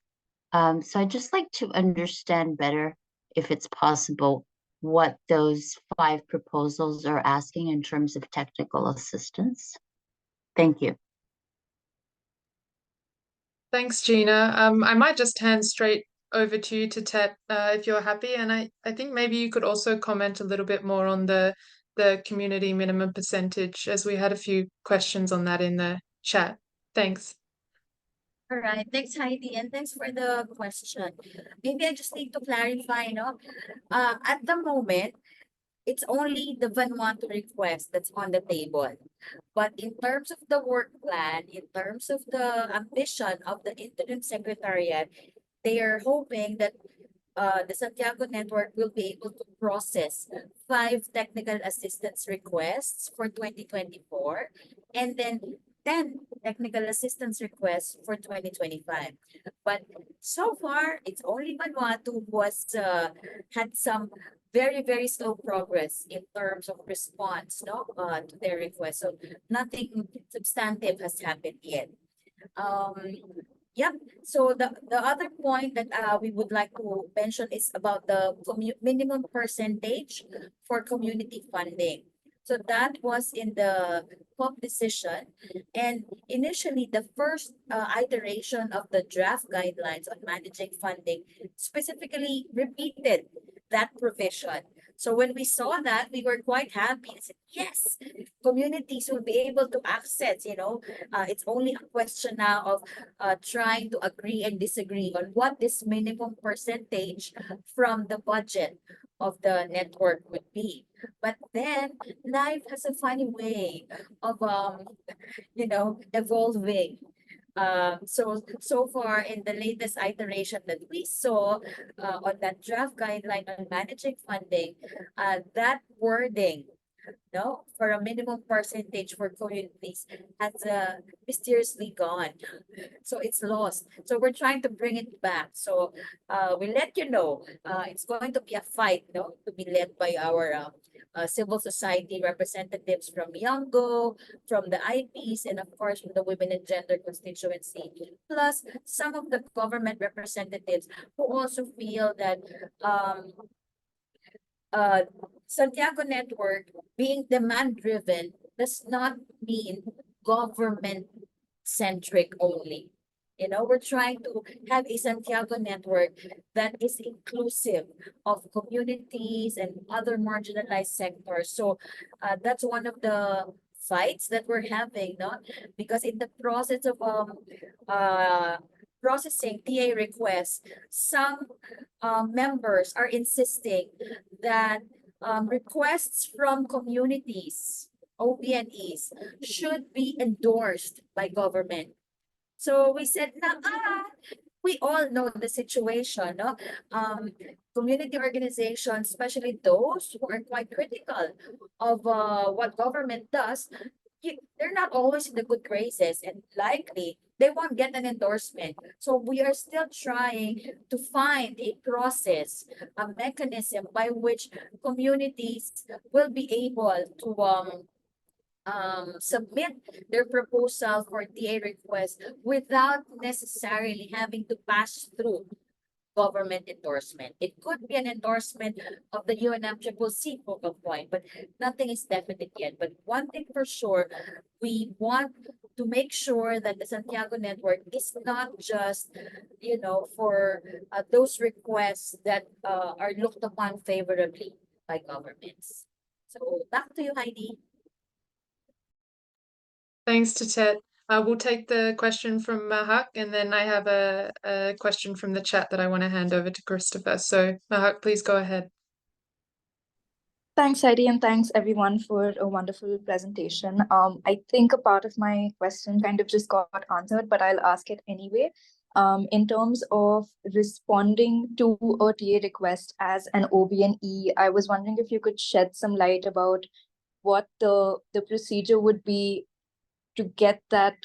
So I'd just like to understand better, if it's possible, what those 5 proposals are asking in terms of technical assistance. Thank you. Thanks, Gina. I might just hand straight over to you, to Tet, if you're happy. And I think maybe you could also comment a little bit more on the community minimum percentage, as we had a few questions on that in the chat. Thanks. All right, thanks Heidi, and thanks for the question. Maybe I just need to clarify, at the moment, it's only the Vanuatu request that's on the table. But in terms of the work plan, in terms of the ambition of the interim secretariat, they are hoping that the Santiago Network will be able to process 5 technical assistance requests for 2024, and then 10 technical assistance requests for 2025. But so far, it's only Vanuatu who has had some very, very slow progress in terms of response to their request. So nothing substantive has happened yet. Yep. So the other point that we would like to mention is about the minimum percentage for community funding. So that was in the COP decision, and initially the first iteration of the draft guidelines on managing funding specifically repeated that provision. So when we saw that, we were quite happy and said, yes, communities will be able to access, it's only a question now of trying to agree and disagree on what this minimum percentage from the budget of the network would be. But then life has a funny way of, evolving. So far in the latest iteration that we saw on that draft guideline on managing funding, that wording for a minimum percentage for communities has mysteriously gone. So it's lost. So we're trying to bring it back. So we let you know it's going to be a fight to be led by our civil society representatives from Yango, from the IPs, and of course from the Women and Gender constituency, plus some of the government representatives who also feel that Santiago Network being demand-driven does not mean government-centric only. We're trying to have a Santiago Network that is inclusive of communities and other marginalized sectors. So that's one of the fights that we're having, because in the process of processing TA requests, some members are insisting that requests from communities, OBNEs, should be endorsed by government. So we said, we all know the situation. Community organizations, especially those who are quite critical of what government does, they're not always in the good graces, and likely they won't get an endorsement. So we are still trying to find a process, a mechanism by which communities will be able to submit their proposal for TA request without necessarily having to pass through government endorsement. It could be an endorsement of the UNFCCC focal point, but nothing is definite yet. But one thing for sure, we want to make sure that the Santiago Network is not just, for those requests that are looked upon favorably by governments. So back to you, Heidi. Thanks to Tet. We'll take the question from Mahak, and then I have a question from the chat that I want to hand over to Christopher. So Mahak, please go ahead. Thanks, Heidi, and thanks everyone for a wonderful presentation. I think a part of my question kind of just got answered, but I'll ask it anyway. In terms of responding to a TA request as an OBNE, I was wondering if you could shed some light about what the procedure would be to get that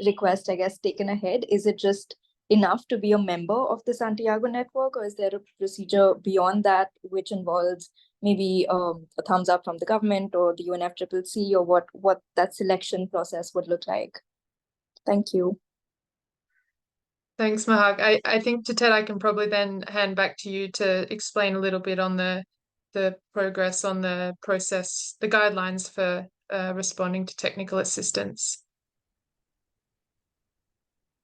request, I guess, taken ahead. Is it just enough to be a member of the Santiago Network, or is there a procedure beyond that which involves maybe a thumbs up from the government or the UNFCCC, or what that selection process would look like? Thank you. Thanks, Mahak. I think, Ted, I can probably then hand back to you to explain a little bit on the progress on the process, the guidelines for responding to technical assistance.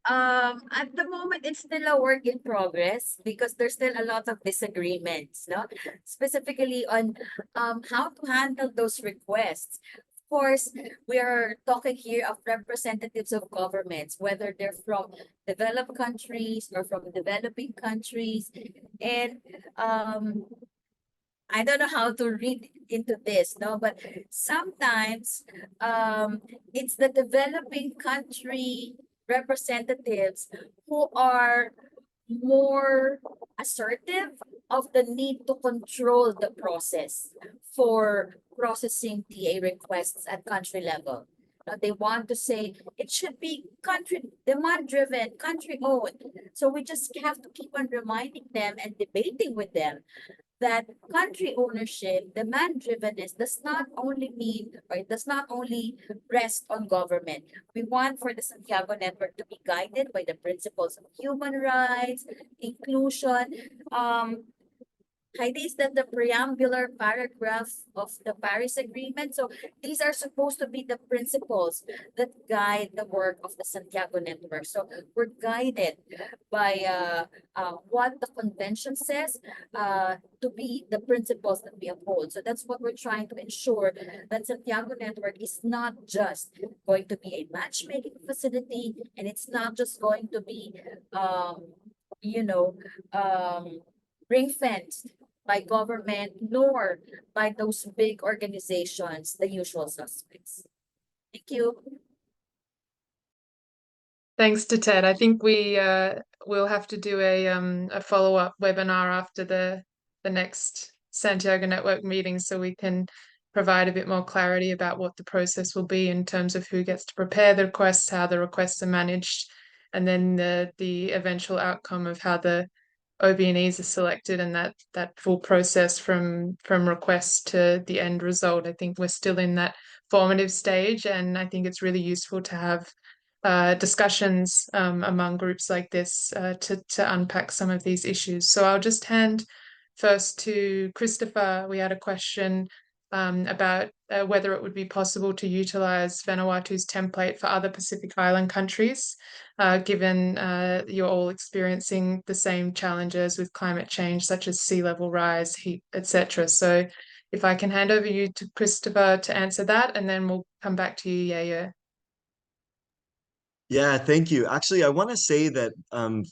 At the moment, it's still a work in progress because there's still a lot of disagreements, no? Specifically on how to handle those requests. Of course, we are talking here of representatives of governments, whether they're from developed countries or from developing countries. And I don't know how to read into this, no, but sometimes it's the developing country representatives who are more assertive of the need to control the process for processing TA requests at country level. They want to say it should be country demand driven, country owned. So we just have to keep on reminding them and debating with them that country ownership, demand-drivenness does not only mean, or it does not only rest on government. We want for the Santiago Network to be guided by the principles of human rights, inclusion. Heidi, is that the preambular paragraph of the Paris Agreement? So these are supposed to be the principles that guide the work of the Santiago Network. So we're guided by what the convention says to be the principles that we uphold. So that's what we're trying to ensure, that Santiago Network is not just going to be a matchmaking facility, and it's not just going to be, ring-fenced by government, nor by those big organizations, the usual suspects. Thank you. Thanks to Ted. I think we will have to do a follow-up webinar after the next Santiago Network meeting, so we can provide a bit more clarity about what the process will be in terms of who gets to prepare the requests, how the requests are managed, and then the eventual outcome of how the OBNEs are selected, and that full process from request to the end result. I think we're still in that formative stage, and I think it's really useful to have discussions among groups like this to unpack some of these issues. So I'll just hand first to Christopher. We had a question about whether it would be possible to utilize Vanuatu's template for other Pacific Island countries, given you're all experiencing the same challenges with climate change, such as sea level rise, heat, etc. So if I can hand over you to Christopher to answer that, and then we'll come back to you, Yayo. Yeah, thank you. Actually, I want to say that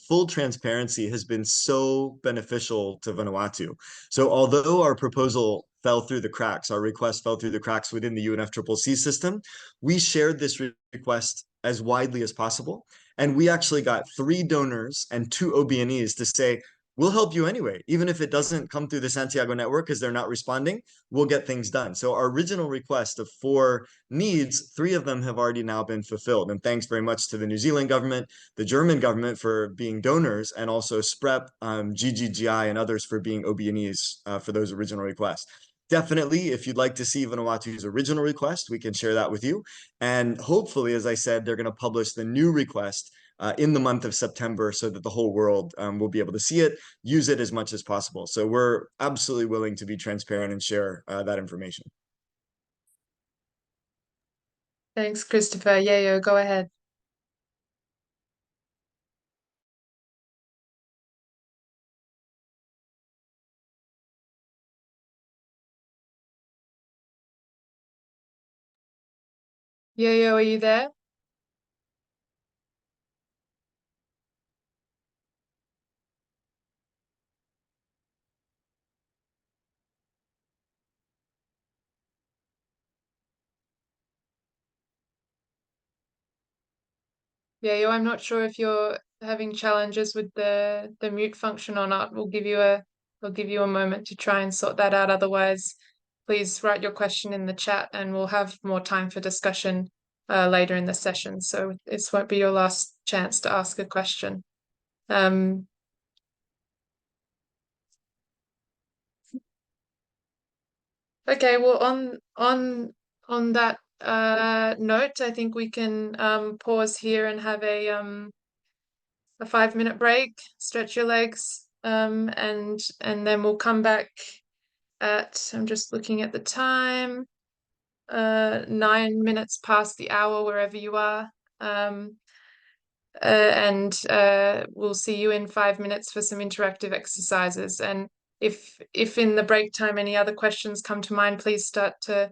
full transparency has been so beneficial to Vanuatu. So although our proposal fell through the cracks, our request fell through the cracks within the UNFCCC system, we shared this request as widely as possible. And we actually got 3 donors and 2 OBNEs to say, we'll help you anyway. Even if it doesn't come through the Santiago Network because they're not responding, we'll get things done. So our original request of 4 needs, 3 of them have already now been fulfilled. And thanks very much to the New Zealand government, the German government for being donors, and also SPREP, GGGI, and others for being OBNEs for those original requests. Definitely, if you'd like to see Vanuatu's original request, we can share that with you. And hopefully, as I said, they're going to publish the new request in the month of September, so that the whole world will be able to see it, use it as much as possible. So we're absolutely willing to be transparent and share that information. Thanks, Christopher. Yayo, go ahead. Yayo, are you there? Yayo, I'm not sure if you're having challenges with the mute function or not. We'll give you a moment to try and sort that out. Otherwise, please write your question in the chat and we'll have more time for discussion later in the session. So this won't be your last chance to ask a question. Okay, well, on that note, I think we can pause here and have a 5-minute break, stretch your legs, and then we'll come back at, I'm just looking at the time, 9 minutes past the hour wherever you are. And we'll see you in 5 minutes for some interactive exercises. And if in the break time any other questions come to mind, please start to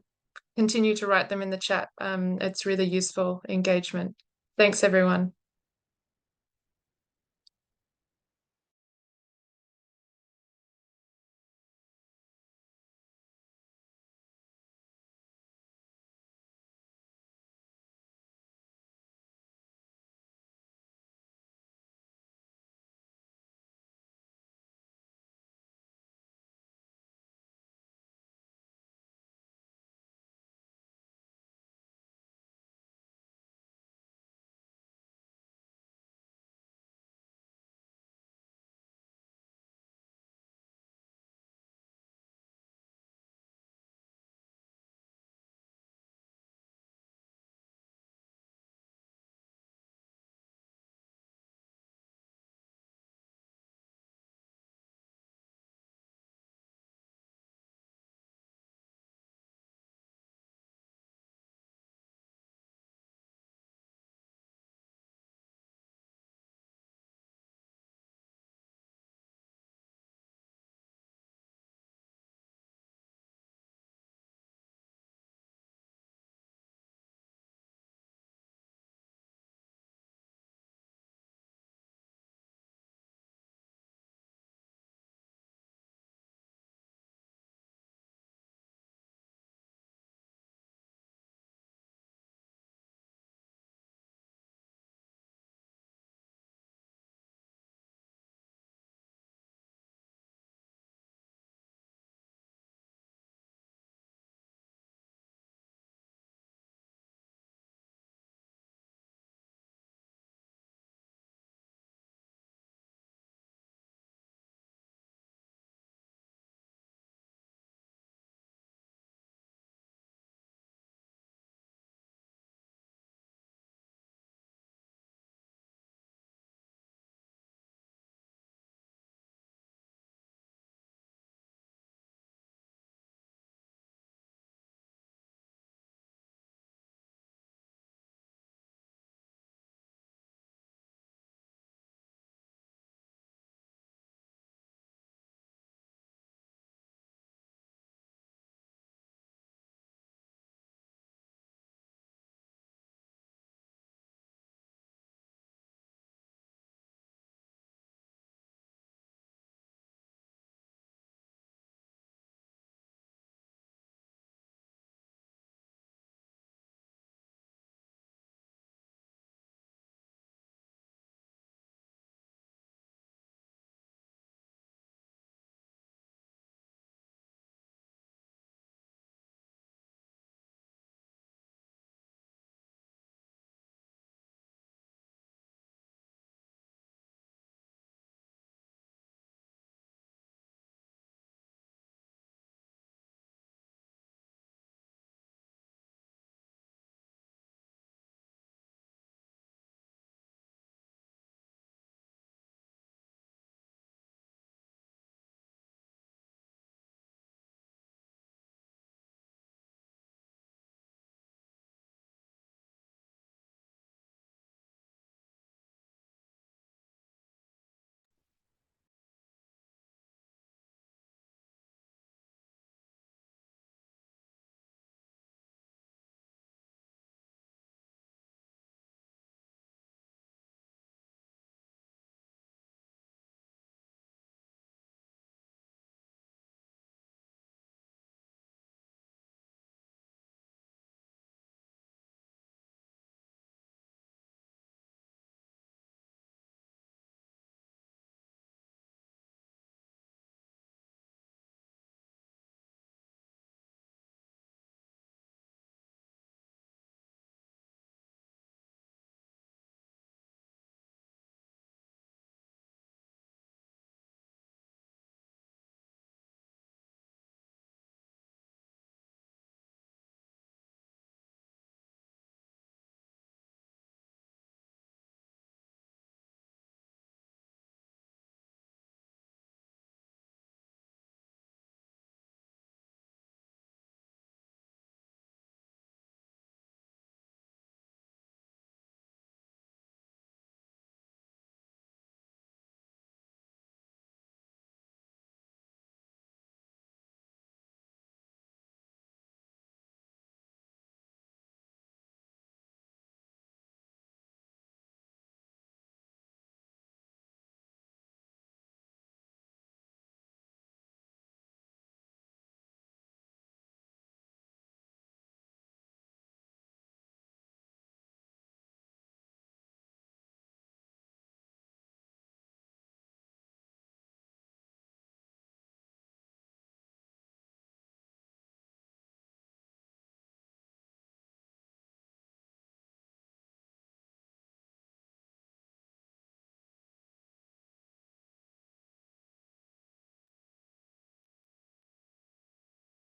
continue to write them in the chat. It's really useful engagement. Thanks, everyone.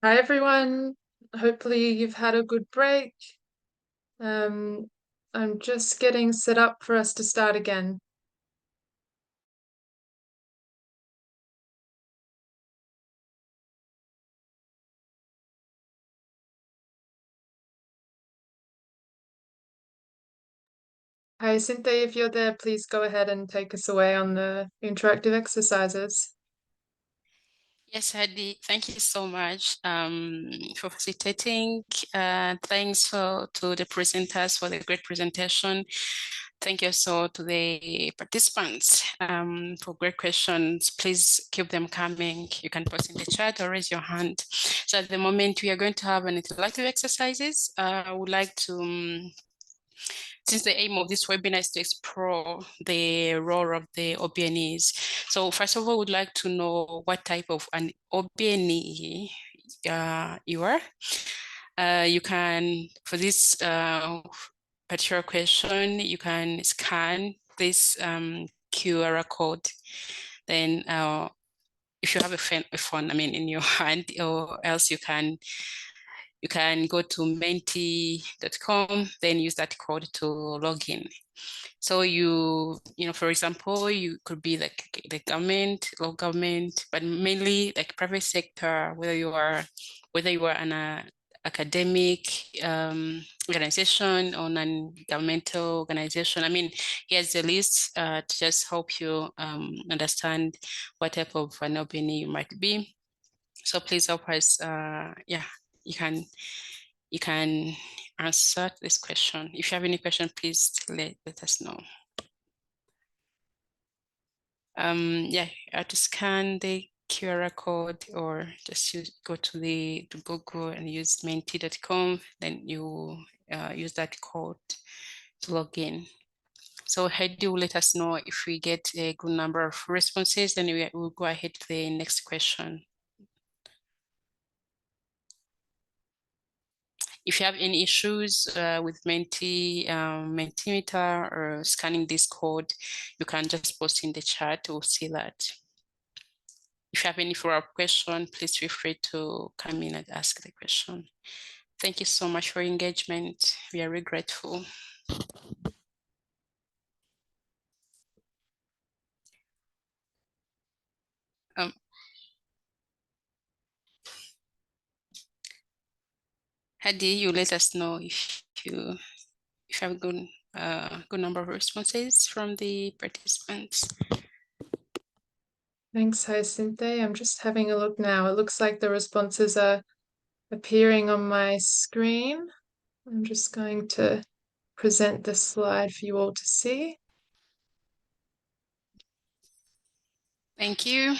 Hi, everyone. Hopefully you've had a good break. I'm just getting set up for us to start again. Hi, Cynthia, if you're there, please go ahead and take us away on the interactive exercises. Yes, Hadi, thank you so much for facilitating. Thanks to the presenters for the great presentation. Thank you also to the participants for great questions. Please keep them coming. You can post in the chat or raise your hand. So at the moment, we are going to have an interactive exercises. I would like to since the aim of this webinar is to explore the role of the OBNEs. So first of all, we'd like to know what type of an OBNE you are. You can, for this particular question, you can scan this QR code. Then if you have a phone, I mean, in your hand, or else you can go to menti.com, then use that code to log in. So you know, for example, you could be like the government, local government, but mainly like private sector, whether you are an academic organization or non-governmental organization. I mean, here's the list to just help you understand what type of an OBNE you might be. So please help us, yeah, you can answer this question. If you have any question, please let us know. Yeah, you have to scan the QR code or just go to Google and use menti.com. Then you use that code to log in. So Heidi will let us know if we get a good number of responses, then we'll go ahead to the next question. If you have any issues with Mentimeter or scanning this code, you can just post in the chat. We'll see that. If you have any follow-up question, please feel free to come in and ask the question. Thank you so much for your engagement. We are really grateful. Hadi, you let us know if you have a good number of responses from the participants. Thanks, Cynthia. I'm just having a look now. It looks like the responses are appearing on my screen. I'm just going to present the slide for you all to see. Thank you.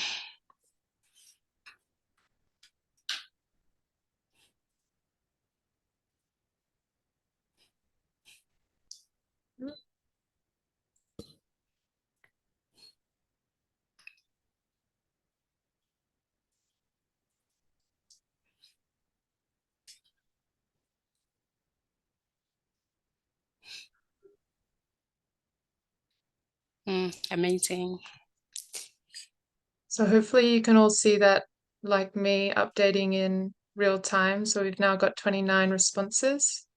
Amazing. So hopefully you can all see that, like me, updating in real time. So we've now got 29 responses.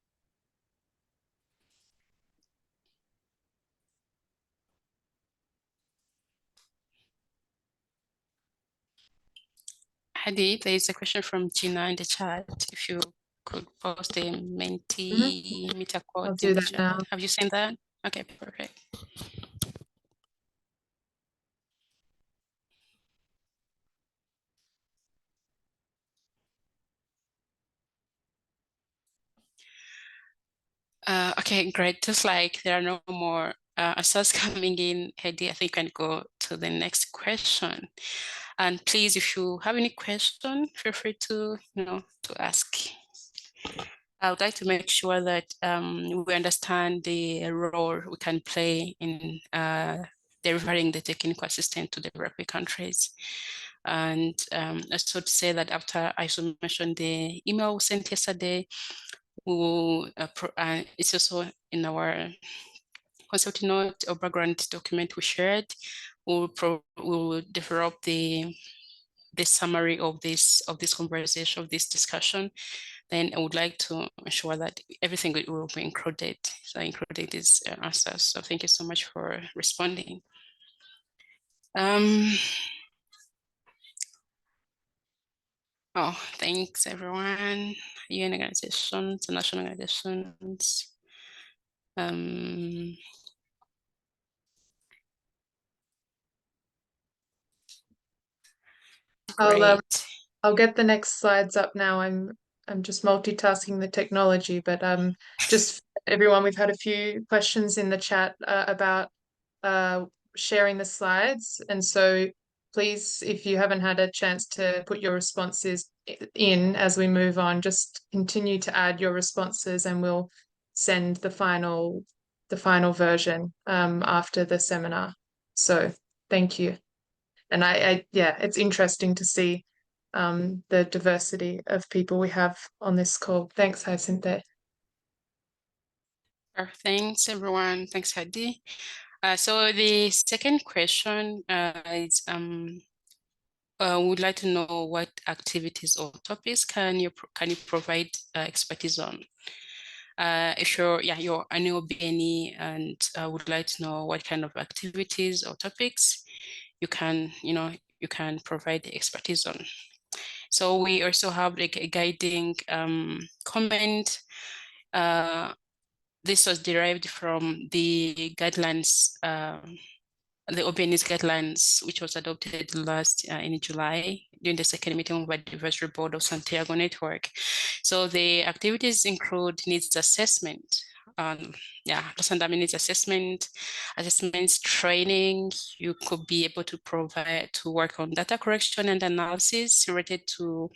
Hadi, there is a question from Gina in the chat. If you could post the Mentimeter code. I'll do that now. Have you seen that? Okay, perfect. Okay, great. Just like there are no more answers coming in, Hedi, I think I can go to the next question. And please, if you have any question, feel free to ask. I would like to make sure that we understand the role we can play in delivering the technical assistance to developing countries. And also to say that after I mentioned the email we sent yesterday, we will, it's also in our consulting note or background document we shared. We will develop the the summary of this conversation, of this discussion, then I would like to ensure that everything will be included. So I included these answers. So thank you so much for responding. Oh, thanks everyone. UN organizations, international organizations. Great. I'll get the next slides up now. I'm just multitasking the technology, but just everyone, we've had a few questions in the chat about sharing the slides, and so please, if you haven't had a chance to put your responses in as we move on, just continue to add your responses, and we'll send the final version after the seminar. So thank you. And yeah, it's interesting to see the diversity of people we have on this call. Thanks, Jacinta. Thanks, everyone. Thanks, Hadi. So the second question is, would like to know what activities or topics can you provide expertise on? If you're an OBNE and would like to know what kind of activities or topics you can provide expertise on. So we also have like a guiding comment. This was derived from the guidelines, the OBNEs guidelines, which was adopted last in July during the second meeting of the advisory board of Santiago Network. So the activities include needs assessment, loss and damage needs assessment, assessments training. You could be able to provide to work on data correction and analysis related to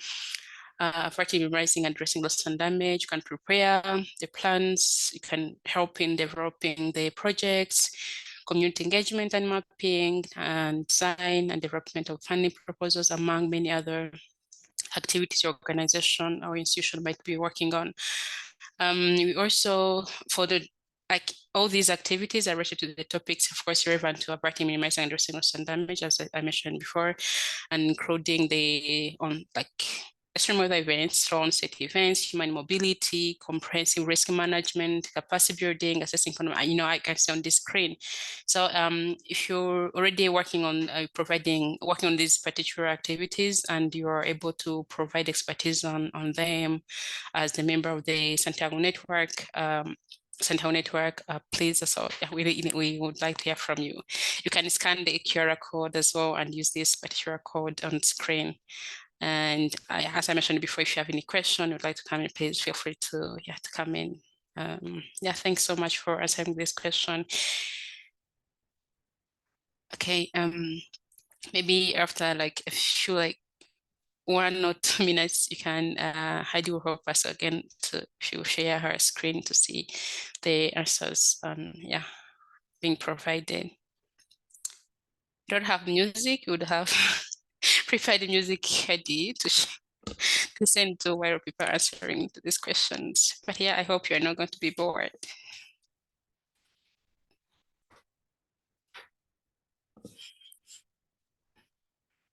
effective memorizing and addressing loss and damage. You can prepare the plans. You can help in developing the projects, community engagement and mapping, and design and development of funding proposals, among many other activities your organization or institution might be working on. We also, for the all these activities are related to the topics, of course, relevant to averting, minimizing, and addressing loss and damage, as I mentioned before, and including the extreme weather events, onset events, human mobility, comprehensive risk management, capacity building, assessing, I can see on this screen. So if you're already working on working on these particular activities and you are able to provide expertise on them as the member of the Santiago Network, please, we would like to hear from you. You can scan the QR code as well and use this particular code on screen. And as I mentioned before, if you have any question, would like to come in, please feel free to come in. Thanks so much for answering this question. Okay, maybe after like a few 1 or 2 minutes, you can Heidi will help us again to share her screen to see the answers being provided. You don't have music, you would have prepared the music ready to listen to while people are answering to these questions. But yeah, I hope you're not going to be bored.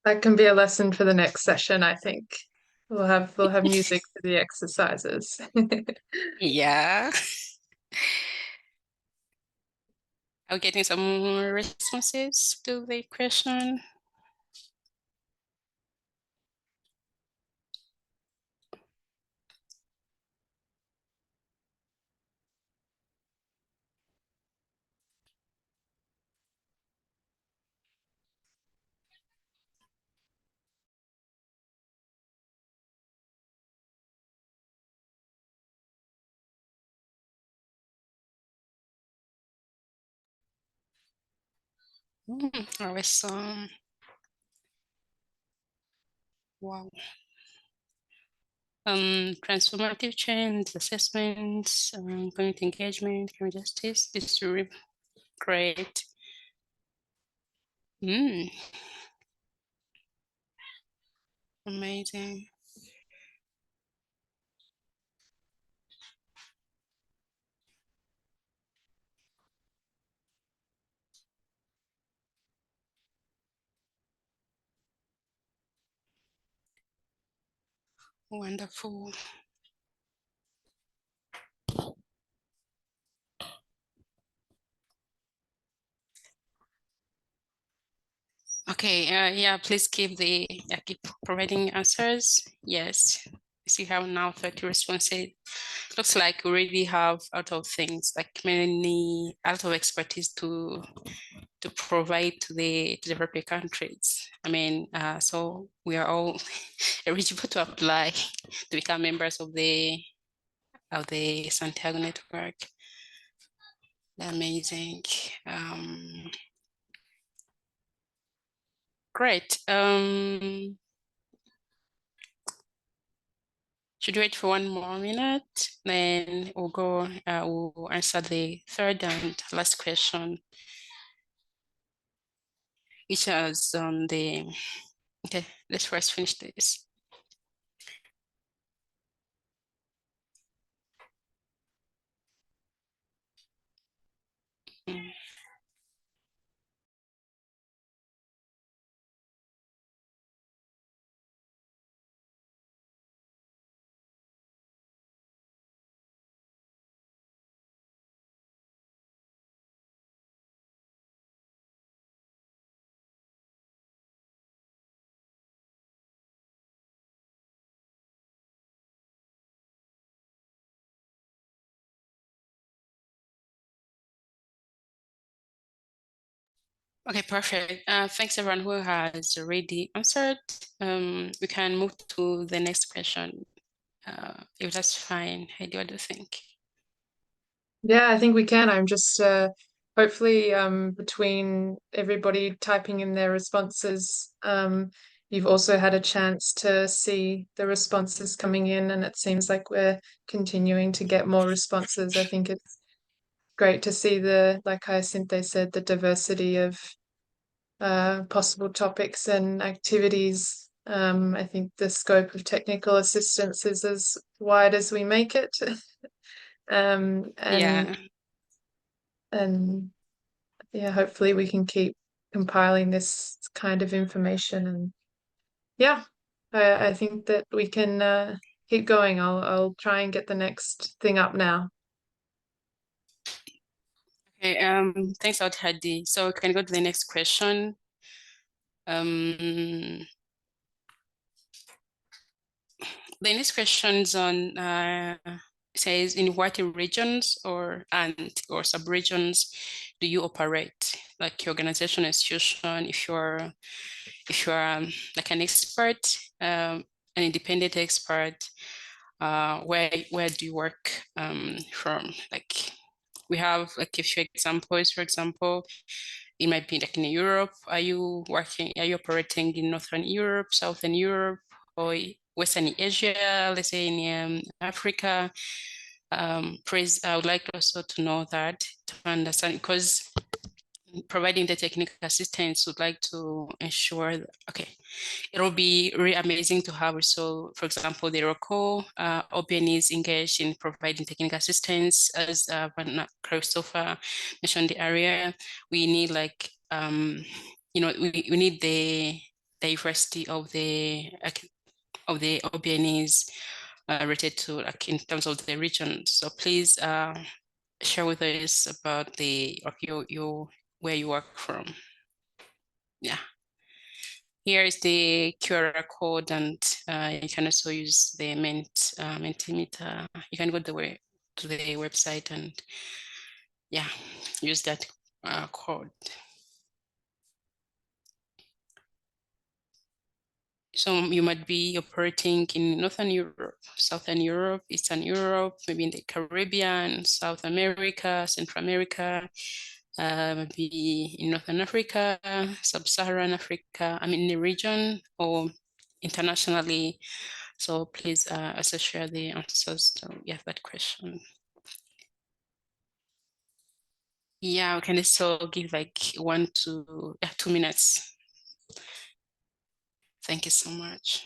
That can be a lesson for the next session, I think. We'll have music for the exercises. Yeah. Are we getting some responses to the question? Awesome. Wow. Transformative change, assessments, community engagement, criminal justice. This is really great. Amazing. Wonderful. Okay, yeah, please keep providing answers. Yes, see how now 30 responses. Looks like we already have a lot of things, like a lot of expertise to provide to the developing countries. I mean, so we are all eligible to apply to become members of the Santiago Network. Amazing. Great. Should wait for 1 more minute, then we'll answer the third and last question, which is on okay, let's first finish this. Mm. Okay, perfect. Thanks everyone who has already answered. We can move to the next question, if that's fine. Heidi, what do you think? Yeah, I think we can. I'm just hopefully between everybody typing in their responses, you've also had a chance to see the responses coming in, and it seems like we're continuing to get more responses. I think it's great to see like Hyacinthe said, the diversity of possible topics and activities. I think the scope of technical assistance is as wide as we make it. And Yeah. and yeah, hopefully we can keep compiling this kind of information. And yeah, I think that we can keep going. I'll try and get the next thing up now. Okay, thanks a lot, Hadi. So we can go to the next question. The next question is on says, in what regions or sub-regions do you operate? Like your organization, institution, if you're like an expert, an independent expert, where do you work from? Like we have like a few examples. For example, it might be like in Europe. Are you operating in Northern Europe, Southern Europe, or Western Asia, let's say in Africa? Please, I would like also to know that, to understand, because providing the technical assistance would like to ensure that, okay, it'll be really amazing to have also, for example, the local OBNEs engaged in providing technical assistance. As Christopher mentioned the area, we need like, we need the diversity of the OBNEs related to like in terms of the region. So please share with us about your where you work from. Yeah. Here is the QR code, and you can also use the Mentimeter. You can go to the website and yeah, use that code. So you might be operating in Northern Europe, Southern Europe, Eastern Europe, maybe in the Caribbean, South America, Central America, maybe in Northern Africa, Sub-Saharan Africa, I mean in the region or internationally. So please also share the answers to that question. Yeah, we can also give like 1 to 2 minutes. Thank you so much.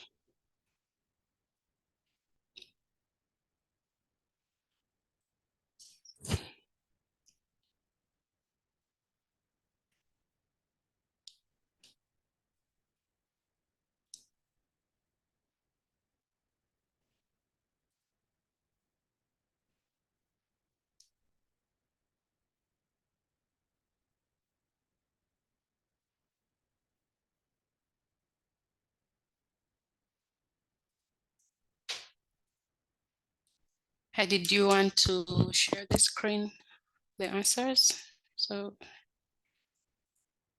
Heidi, do you want to share the screen, the answers? So,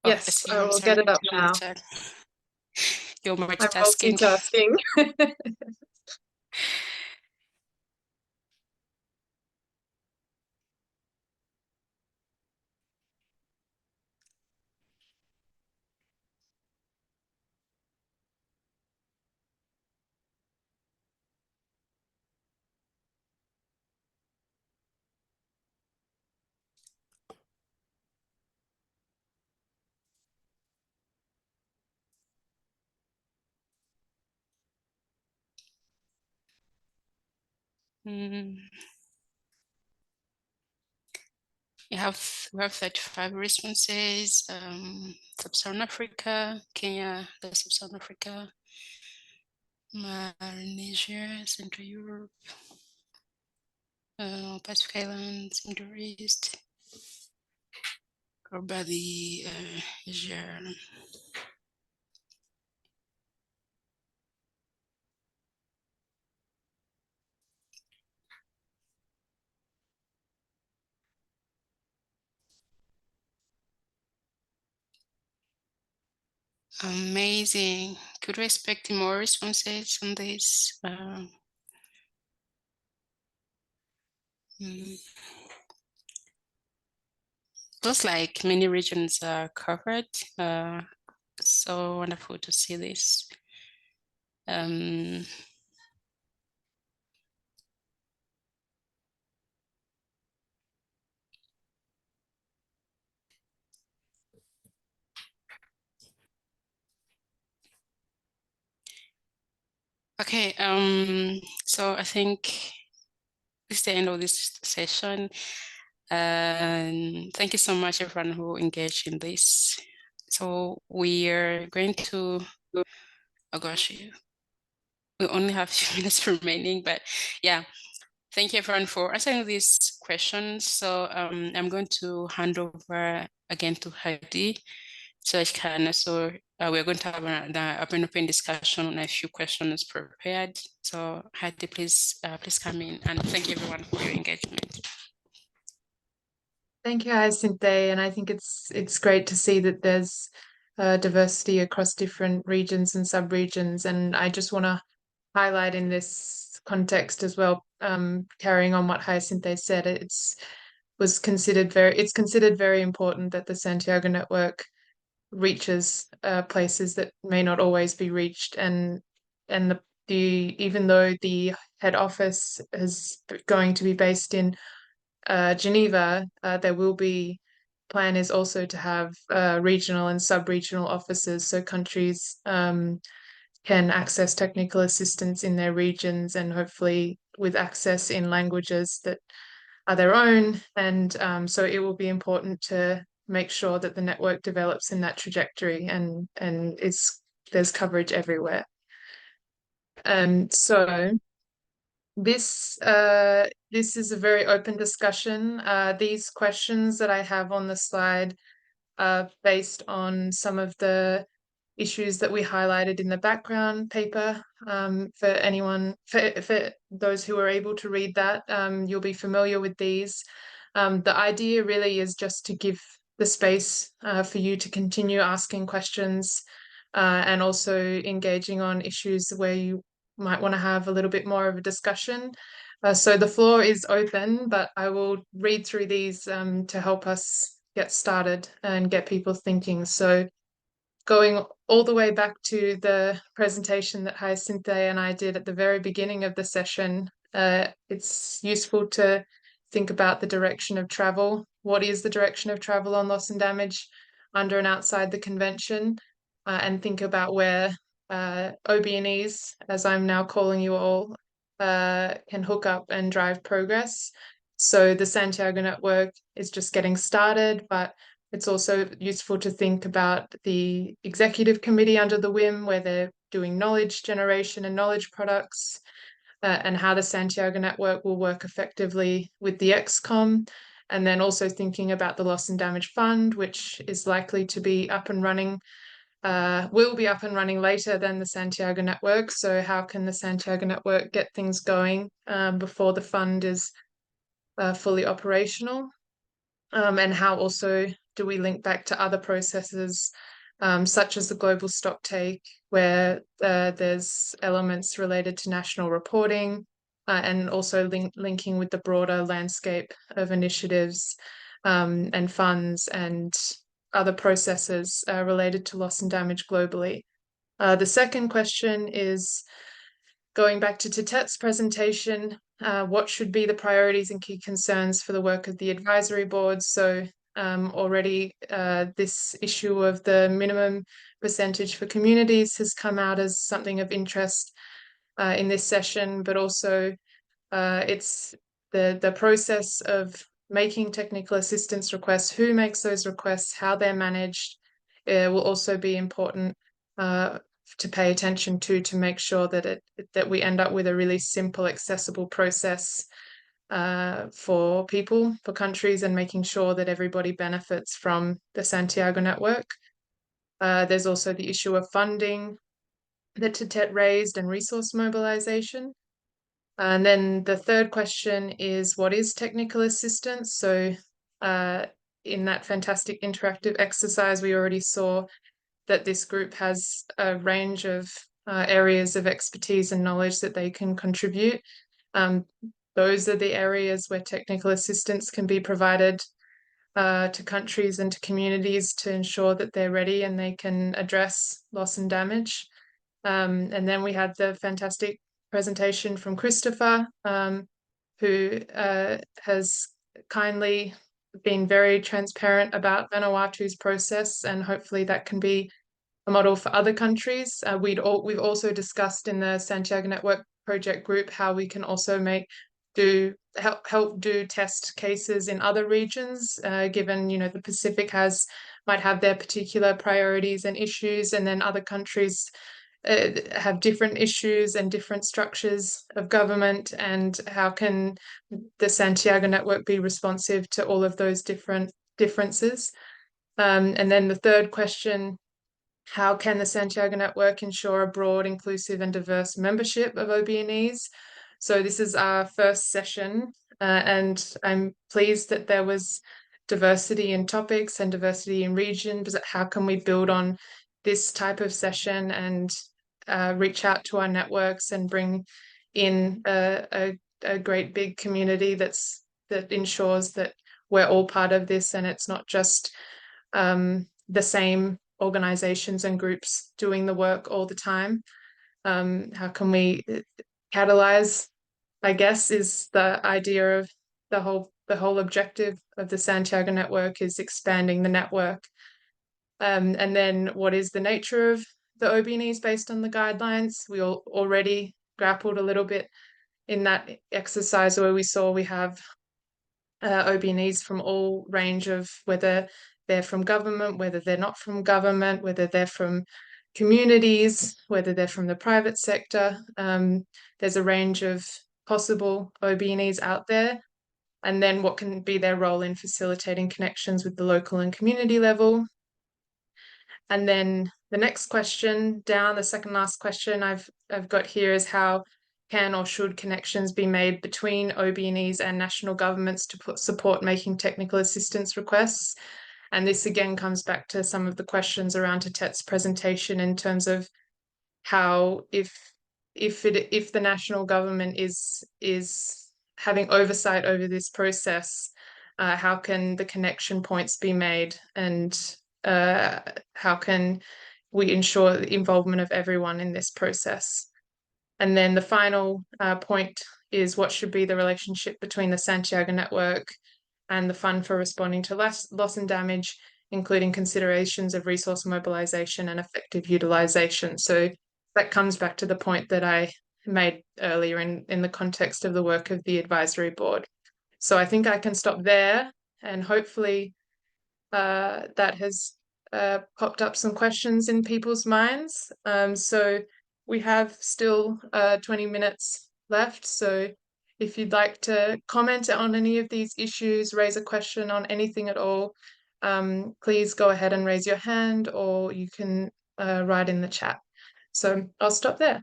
Yes, I I'm will sorry, get it up in the now. chat. You're I'm multitasking. multitasking. Mm. We have 35 responses. Sub-Saharan Africa, Kenya, the Sub-Saharan Africa, Niger, Central Europe, Pacific Islands, Middle East, Karbadi, Niger. Amazing. Could we expect more responses on this? Looks like many regions are covered. So wonderful to see this. Okay, so I think this is the end of this session. And thank you so much, everyone who engaged in this. So we are going to, oh gosh, we only have a few minutes remaining, but yeah, thank you everyone for answering these questions. So I'm going to hand over again to Heidi. So I can also, we're going to have an open discussion on a few questions prepared. So Heidi, please come in, and thank you everyone for your engagement. Thank you, Hyacinthe, and I think it's great to see that there's diversity across different regions and sub-regions, and I just want to highlight in this context as well, carrying on what Hyacinthe said, it's considered very important that the Santiago Network reaches places that may not always be reached, and even though the head office is going to be based in Geneva, there will be plan is also to have regional and sub-regional offices, so countries can access technical assistance in their regions, and hopefully with access in languages that are their own. And so it will be important to make sure that the network develops in that trajectory, and there's coverage everywhere. So this is a very open discussion. These questions that I have on the slide are based on some of the issues that we highlighted in the background paper. For those who are able to read that, you'll be familiar with these. The idea really is just to give the space for you to continue asking questions and also engaging on issues where you might want to have a little bit more of a discussion. So the floor is open, but I will read through these to help us get started and get people thinking. So going all the way back to the presentation that Hyacinthe and I did at the very beginning of the session, it's useful to think about the direction of travel. What is the direction of travel on loss and damage under and outside the convention? And think about where OBNEs, as I'm now calling you all, can hook up and drive progress. So the Santiago Network is just getting started, but it's also useful to think about the executive committee under the WIM, where they're doing knowledge generation and knowledge products, and how the Santiago Network will work effectively with the XCOM. And then also thinking about the Loss and Damage Fund, which is likely to be up and running will be up and running later than the Santiago Network. So how can the Santiago Network get things going before the fund is fully operational? And how also do we link back to other processes such as the global stocktake, where there's elements related to national reporting and also linking with the broader landscape of initiatives and funds and other processes related to loss and damage globally. The second question is going back to Tatet's presentation, what should be the priorities and key concerns for the work of the advisory board? So already this issue of the minimum percentage for communities has come out as something of interest in this session, but also it's the process of making technical assistance requests, who makes those requests, how they're managed, will also be important to pay attention to make sure that that we end up with a really simple, accessible process for people, for countries, and making sure that everybody benefits from the Santiago Network. There's also the issue of funding that Tatet raised and resource mobilization. And then the third question is, what is technical assistance? So in that fantastic interactive exercise, we already saw that this group has a range of areas of expertise and knowledge that they can contribute. Those are the areas where technical assistance can be provided to countries and to communities to ensure that they're ready and they can address loss and damage. And then we had the fantastic presentation from Christopher, who has kindly been very transparent about Vanuatu's process, and hopefully that can be a model for other countries. We've also discussed in the Santiago Network project group how we can also help do test cases in other regions, given the Pacific might have their particular priorities and issues, and then other countries have different issues and different structures of government, and how can the Santiago Network be responsive to all of those differences? And then the third question, how can the Santiago Network ensure a broad, inclusive and diverse membership of OBNEs? So this is our first session, and I'm pleased that there was diversity in topics and diversity in regions. How can we build on this type of session and reach out to our networks and bring in a great big community that ensures that we're all part of this, and it's not just the same organizations and groups doing the work all the time? How can we catalyze, I guess, is the idea of the whole objective of the Santiago Network is expanding the network. And then what is the nature of the OBNEs based on the guidelines? We already grappled a little bit in that exercise where we saw we have OBNEs from all range of, whether they're from government, whether they're not from government, whether they're from communities, whether they're from the private sector. There's a range of possible OBNEs out there. And then what can be their role in facilitating connections with the local and community level? And then the next question down, the second last question I've got here is, how can or should connections be made between OBNEs and national governments to support making technical assistance requests? And this again comes back to some of the questions around Tatet's presentation in terms of how, if the national government is having oversight over this process, how can the connection points be made, and how can we ensure the involvement of everyone in this process? And then the final point is, what should be the relationship between the Santiago Network and the Fund for Responding to Loss and Damage, including considerations of resource mobilization and effective utilization? So that comes back to the point that I made earlier in the context of the work of the advisory board. So I think I can stop there, and hopefully that has popped up some questions in people's minds. So we have still 20 minutes left. So if you'd like to comment on any of these issues, raise a question on anything at all, please go ahead and raise your hand, or you can write in the chat. So I'll stop there.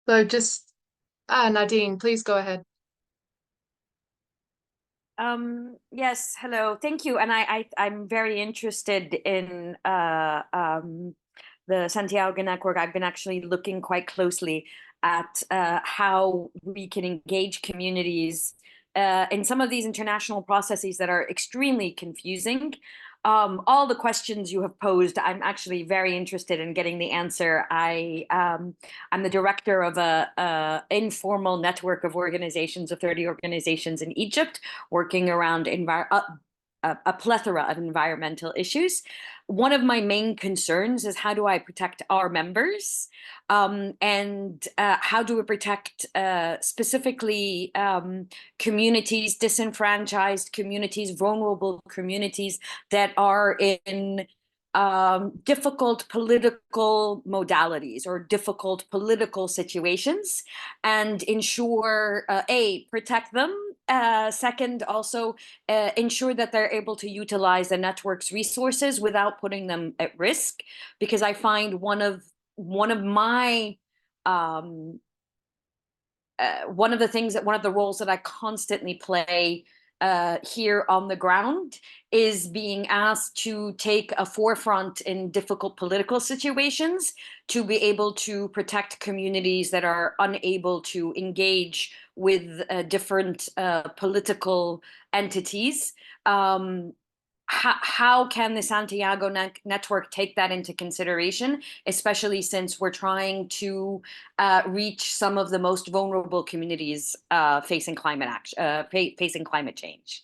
So just, Nadine, please go ahead. Yes, hello, thank you. And I'm very interested in the Santiago Network. I've been actually looking quite closely at how we can engage communities in some of these international processes that are extremely confusing. All the questions you have posed, I'm actually very interested in getting the answer. I'm the director of a informal network of organizations, of 30 organizations in Egypt, working around a plethora of environmental issues. One of my main concerns is, how do I protect our members? And how do we protect specifically communities, disenfranchised communities, vulnerable communities that are in difficult political modalities or difficult political situations, and ensure, protect them. Second, also ensure that they're able to utilize the network's resources without putting them at risk. Because I find one of my one of the roles that I constantly play here on the ground is being asked to take a forefront in difficult political situations, to be able to protect communities that are unable to engage with different political entities. How can the Santiago Network take that into consideration, especially since we're trying to reach some of the most vulnerable communities facing climate change?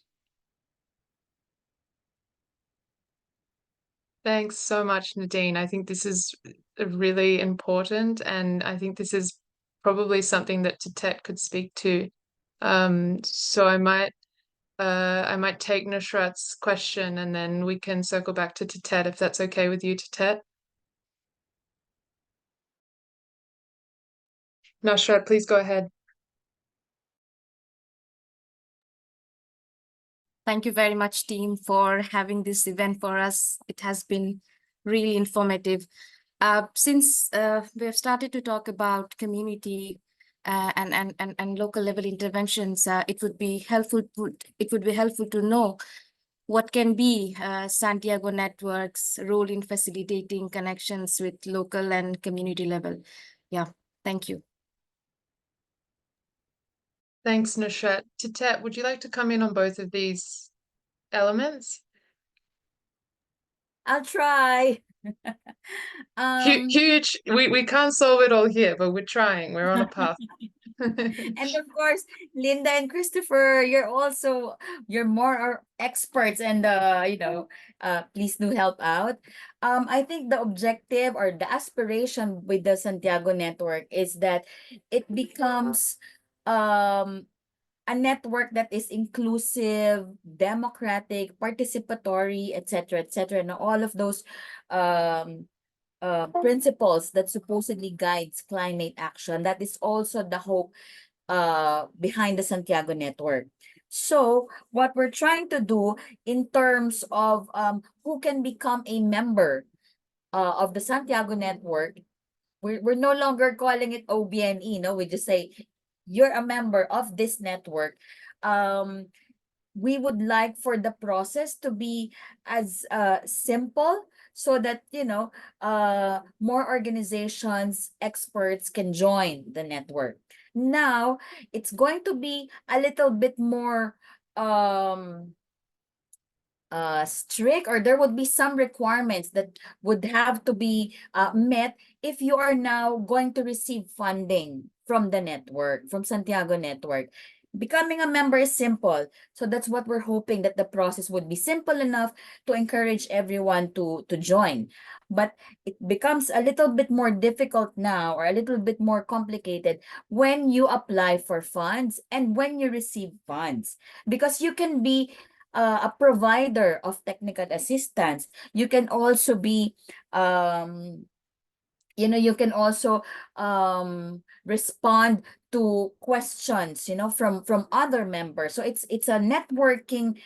Thanks so much, Nadine. I think this is really important, and I think this is probably something that Tatet could speak to. So I might take Nusrat's question, and then we can circle back to Tatet, if that's okay with you, Tatet. Nusrat, please go ahead. Thank you very much, team, for having this event for us. It has been really informative. Since we have started to talk about community and local level interventions, it would be helpful to know what can be Santiago Network's role in facilitating connections with local and community level. Yeah, thank you. Thanks, Nusrat. Tatet, would you like to come in on both of these elements? I'll try. Huge. We can't solve it all here, but we're trying. We're on a path. And of course, Linda and Christopher, you're more experts, and please do help out. I think the objective or the aspiration with the Santiago Network is that it becomes a network that is inclusive, democratic, participatory, etc., and all of those principles that supposedly guides climate action. That is also the hope behind the Santiago Network. So what we're trying to do in terms of who can become a member of the Santiago Network, we're no longer calling it OBNE, no? We just say, you're a member of this network. We would like for the process to be as simple, so that more organizations, experts can join the network. Now it's going to be a little bit more strict, or there would be some requirements that would have to be met if you are now going to receive funding from the network, from Santiago Network. becoming a member is simple. So that's what we're hoping, that the process would be simple enough to encourage everyone to join. But it becomes a little bit more difficult now, or a little bit more complicated when you apply for funds and when you receive funds, because you can be a provider of technical assistance. You can also be you can also respond to questions, from other members. So it's a networking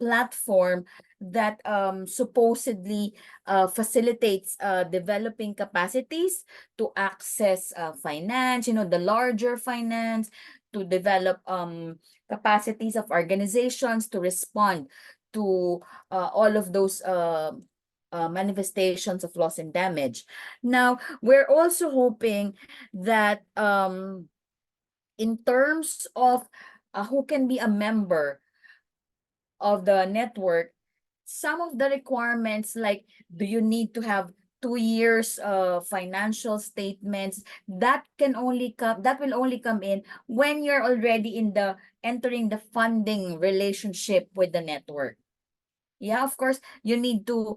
platform that supposedly facilitates developing capacities to access finance, the larger finance, to develop capacities of organizations to respond to all of those manifestations of loss and damage. Now, we're also hoping that in terms of who can be a member of the network, some of the requirements, like, do you need to have 2 years financial statements, that will only come in when you're already entering the funding relationship with the network. Yeah, of course, you need to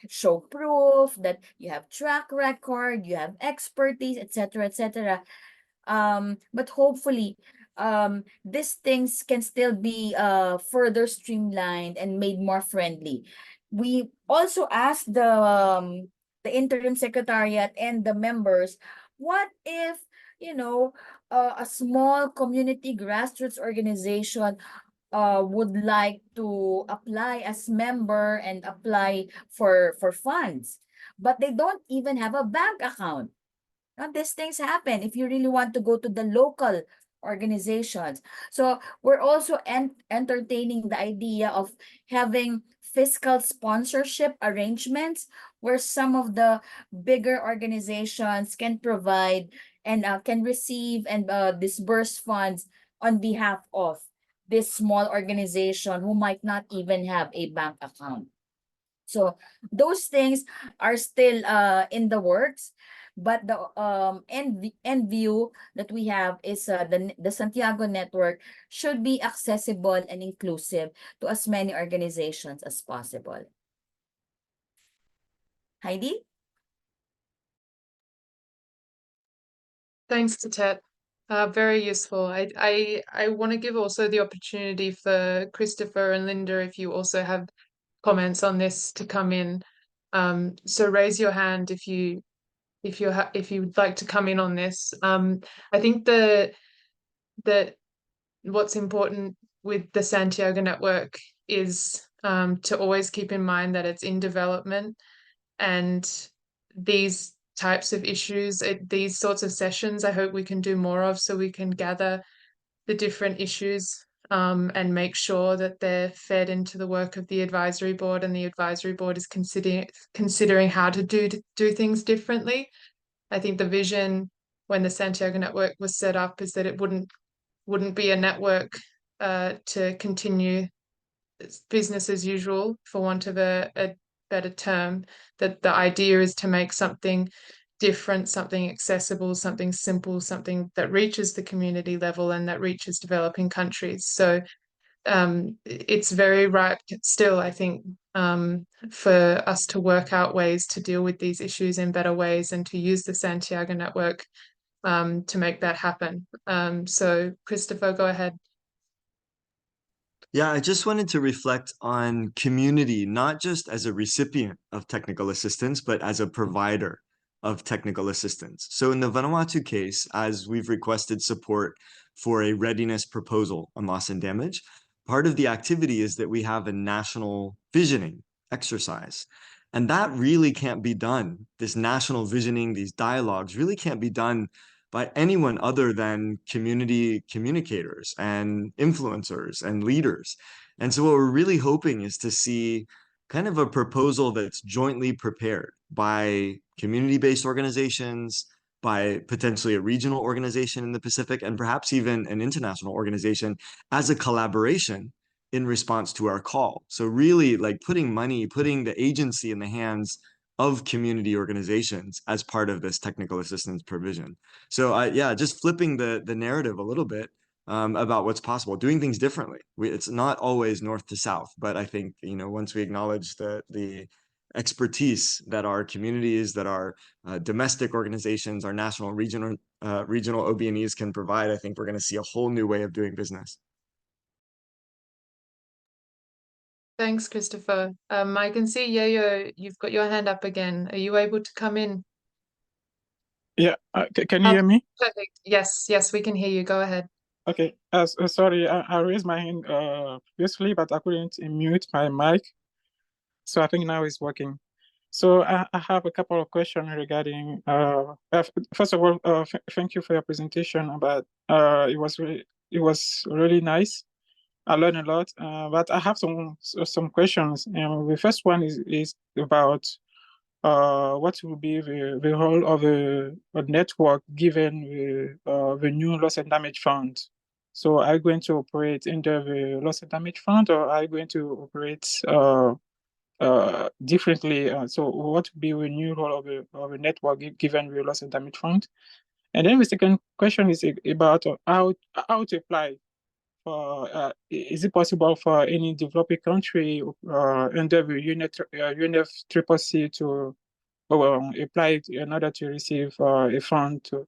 show proof that you have track record, you have expertise, etc., etc. But hopefully, these things can still be further streamlined and made more friendly. We also asked the interim secretariat and the members, what if, a small community grassroots organization would like to apply as member and apply for funds, but they don't even have a bank account. Now, these things happen if you really want to go to the local organizations. So we're also entertaining the idea of having fiscal sponsorship arrangements where some of the bigger organizations can provide and can receive and disburse funds on behalf of this small organization who might not even have a bank account. So those things are still in the works, but the end view that we have is the Santiago Network should be accessible and inclusive to as many organizations as possible. Heidi? Thanks, Tatet. Very useful. I want to give also the opportunity for Christopher and Linda, if you also have comments on this, to come in. So raise your hand if you would like to come in on this. I think that what's important with the Santiago Network is to always keep in mind that it's in development, and these types of issues, these sorts of sessions, I hope we can do more of, so we can gather the different issues and make sure that they're fed into the work of the advisory board, and the advisory board is considering how to do things differently. I think the vision when the Santiago Network was set up is that it wouldn't be a network to continue business as usual, for want of a better term. That the idea is to make something different, something accessible, something simple, something that reaches the community level and that reaches developing countries. So it's very ripe still, I think, for us to work out ways to deal with these issues in better ways, and to use the Santiago Network to make that happen. So Christopher, go ahead. Yeah, I just wanted to reflect on community, not just as a recipient of technical assistance, but as a provider of technical assistance. So in the Vanuatu case, as we've requested support for a readiness proposal on loss and damage, part of the activity is that we have a national visioning exercise. And that really can't be done. This national visioning, these dialogues really can't be done by anyone other than community communicators and influencers and leaders. And so what we're really hoping is to see kind of a proposal that's jointly prepared by community-based organizations, by potentially a regional organization in the Pacific, and perhaps even an international organization, as a collaboration in response to our call. So really, like, putting the agency in the hands of community organizations as part of this technical assistance provision. So yeah, just flipping the narrative a little bit, about what's possible, doing things differently. It's not always north to south, but I think, once we acknowledge the expertise that our communities, that our domestic organizations, our national and regional OBNEs can provide, I think we're going to see a whole new way of doing business. Thanks, Christopher. I can see, Yayo, you've got your hand up again. Are you able to come in? Yeah, can you hear me? Perfect. Yes, we can hear you. Go ahead. Okay, sorry, I raised my hand previously, but I couldn't mute my mic. So I think now it's working. So I have a couple of questions regarding, first of all, thank you for your presentation, but it was really nice. I learned a lot, but I have some questions. And the first one is about what will be the role of a network given the new loss and damage fund. So are you going to operate under the loss and damage fund, or are you going to operate differently? So what will be the new role of a network given the loss and damage fund? And then the second question is about how to apply. Is it possible for any developing country under the UNFCCC to apply in order to receive a fund to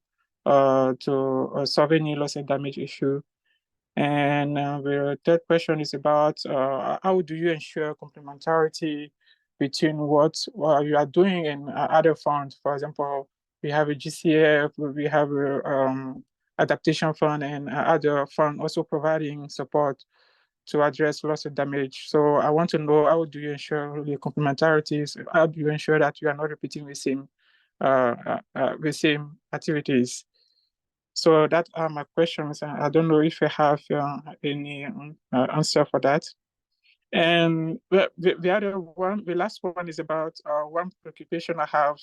solve any loss and damage issue? And the third question is about how do you ensure complementarity between what you are doing and other funds? For example, we have a GCF, we have a adaptation fund, and other fund also providing support to address loss and damage. So I want to know, how do you ensure the complementarities? How do you ensure that you are not repeating the same activities? So that are my questions. I don't know if you have any answer for that. And the other one, the last one is about one preoccupation I have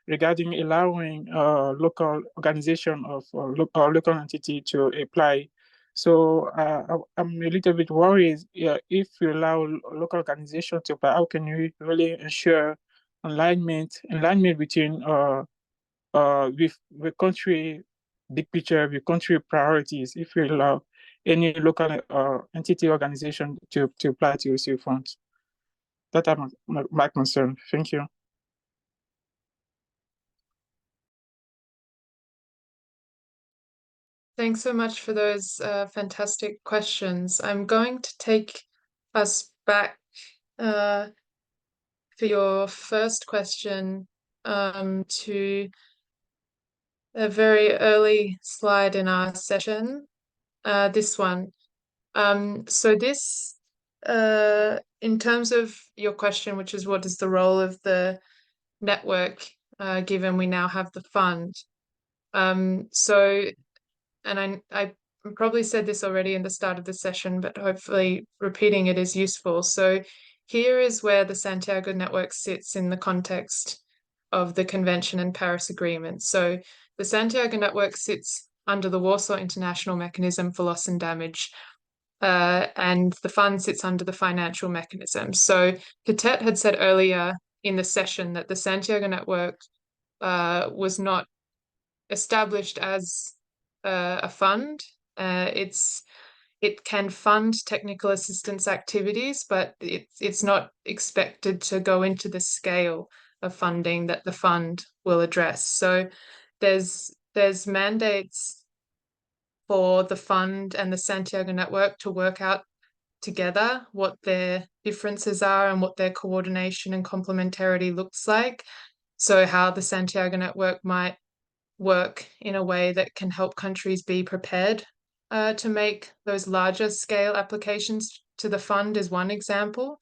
regarding allowing local organization of local entity to apply. So I'm a little bit worried if you allow local organization to apply, how can you really ensure alignment between with the country big picture, the country priorities, if you allow any local entity organization to apply to receive funds? That are my concern. Thank you. Thanks so much for those fantastic questions. I'm going to take us back for your first question to a very early slide in our session, this one. So this, in terms of your question, which is what is the role of the network, given we now have the fund. So, and I probably said this already in the start of the session, but hopefully repeating it is useful. So here is where the Santiago Network sits in the context of the Convention and Paris Agreement. So the Santiago Network sits under the Warsaw International Mechanism for Loss and Damage, and the fund sits under the financial mechanism. So Katet had said earlier in the session that the Santiago Network was not established as a fund. It can fund technical assistance activities, but it's not expected to go into the scale of funding that the fund will address. So there's mandates for the fund and the Santiago Network to work out together what their differences are and what their coordination and complementarity looks like. So how the Santiago Network might work in a way that can help countries be prepared to make those larger scale applications to the fund is one example.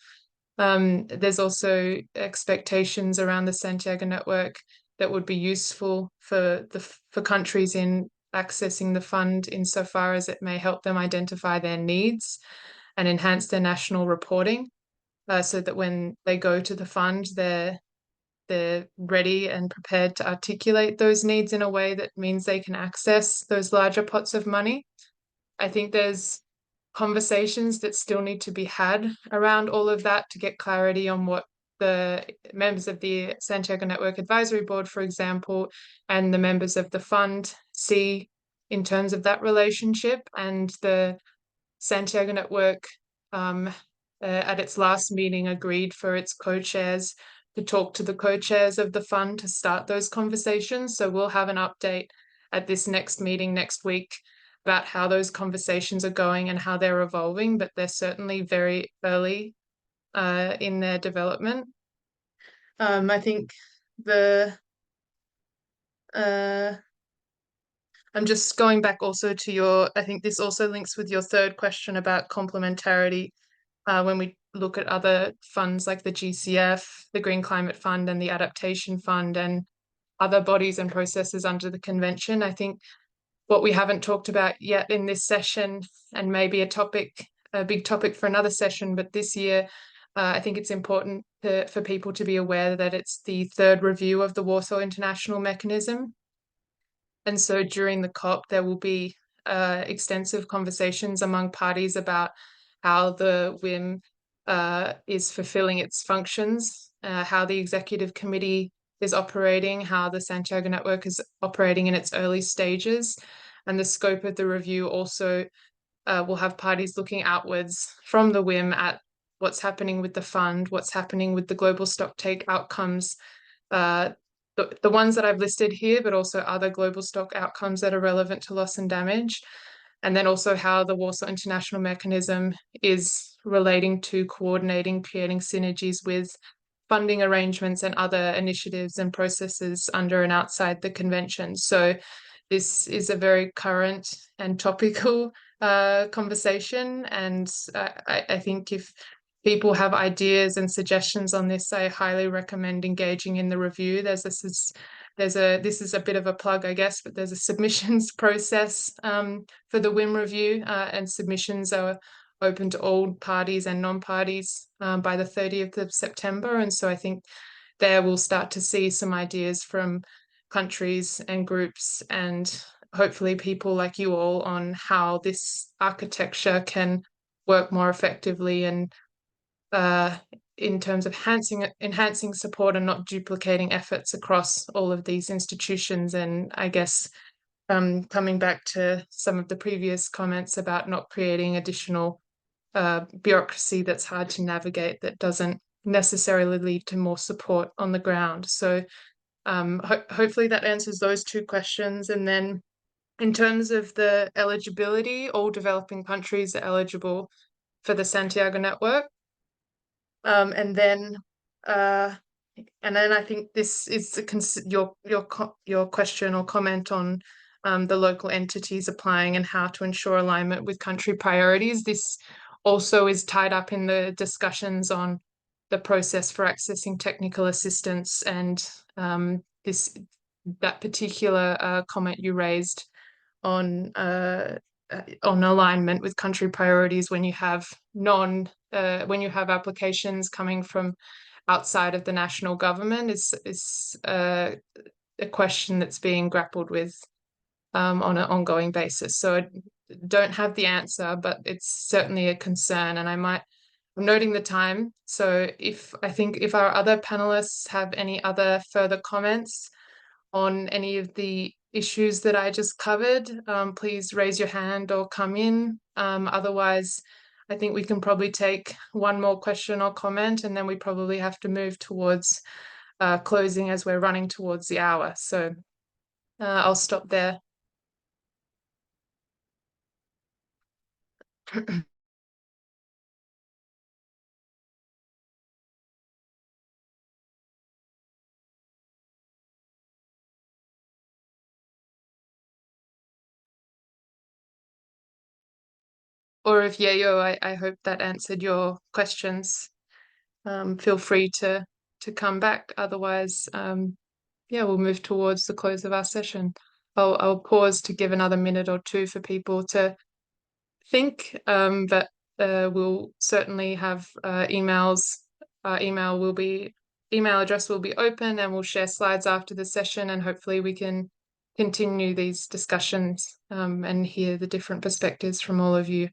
There's also expectations around the Santiago Network that would be useful for countries in accessing the fund insofar as it may help them identify their needs and enhance their national reporting, so that when they go to the fund, they're ready and prepared to articulate those needs in a way that means they can access those larger pots of money. I think there's conversations that still need to be had around all of that to get clarity on what the members of the Santiago Network Advisory Board, for example, and the members of the fund see in terms of that relationship. And the Santiago Network at its last meeting agreed for its co-chairs to talk to the co-chairs of the fund to start those conversations. So we'll have an update at this next meeting next week about how those conversations are going and how they're evolving, but they're certainly very early in their development. I think I'm just going back also to I think this also links with your third question about complementarity. When we look at other funds like the GCF, the Green Climate Fund and the Adaptation Fund and other bodies and processes under the convention, I think what we haven't talked about yet in this session, and maybe a big topic for another session, but this year, I think it's important for people to be aware that it's the third review of the Warsaw International Mechanism. And so during the COP, there will be extensive conversations among parties about how the WIM is fulfilling its functions, how the executive committee is operating, how the Santiago Network is operating in its early stages. And the scope of the review also will have parties looking outwards from the WIM at what's happening with the fund, what's happening with the global stocktake outcomes, the ones that I've listed here, but also other global stock outcomes that are relevant to loss and damage. And then also how the Warsaw International Mechanism is relating to coordinating, creating synergies with funding arrangements and other initiatives and processes under and outside the convention. So this is a very current and topical conversation. And I think if people have ideas and suggestions on this, I highly recommend engaging in the review. This is a bit of a plug, I guess, but there's a submissions process for the WIM review, and submissions are open to all parties and non-parties by the 30th of September. And so I think there we'll start to see some ideas from countries and groups and hopefully people like you all on how this architecture can work more effectively and in terms of enhancing support and not duplicating efforts across all of these institutions. And I guess coming back to some of the previous comments about not creating additional bureaucracy that's hard to navigate, that doesn't necessarily lead to more support on the ground. So hopefully that answers those two questions. And then in terms of the eligibility, all developing countries are eligible for the Santiago Network. And then I think this is your question or comment on the local entities applying and how to ensure alignment with country priorities. This also is tied up in the discussions on the process for accessing technical assistance, and that particular comment you raised on alignment with country priorities when you have applications coming from outside of the national government is a question that's being grappled with on an ongoing basis. So I don't have the answer, but it's certainly a concern. And I'm noting the time. So if our other panelists have any other further comments on any of the issues that I just covered, please raise your hand or come in. Otherwise, I think we can probably take one more question or comment, and then we probably have to move towards closing as we're running towards the hour. So I'll stop there. Or if Yayo, I hope that answered your questions. Feel free to come back. Otherwise, yeah, we'll move towards the close of our session. I'll pause to give another minute or two for people to think, but we'll certainly have emails. Our email address will be open, and we'll share slides after the session, and hopefully we can continue these discussions and hear the different perspectives from all of you.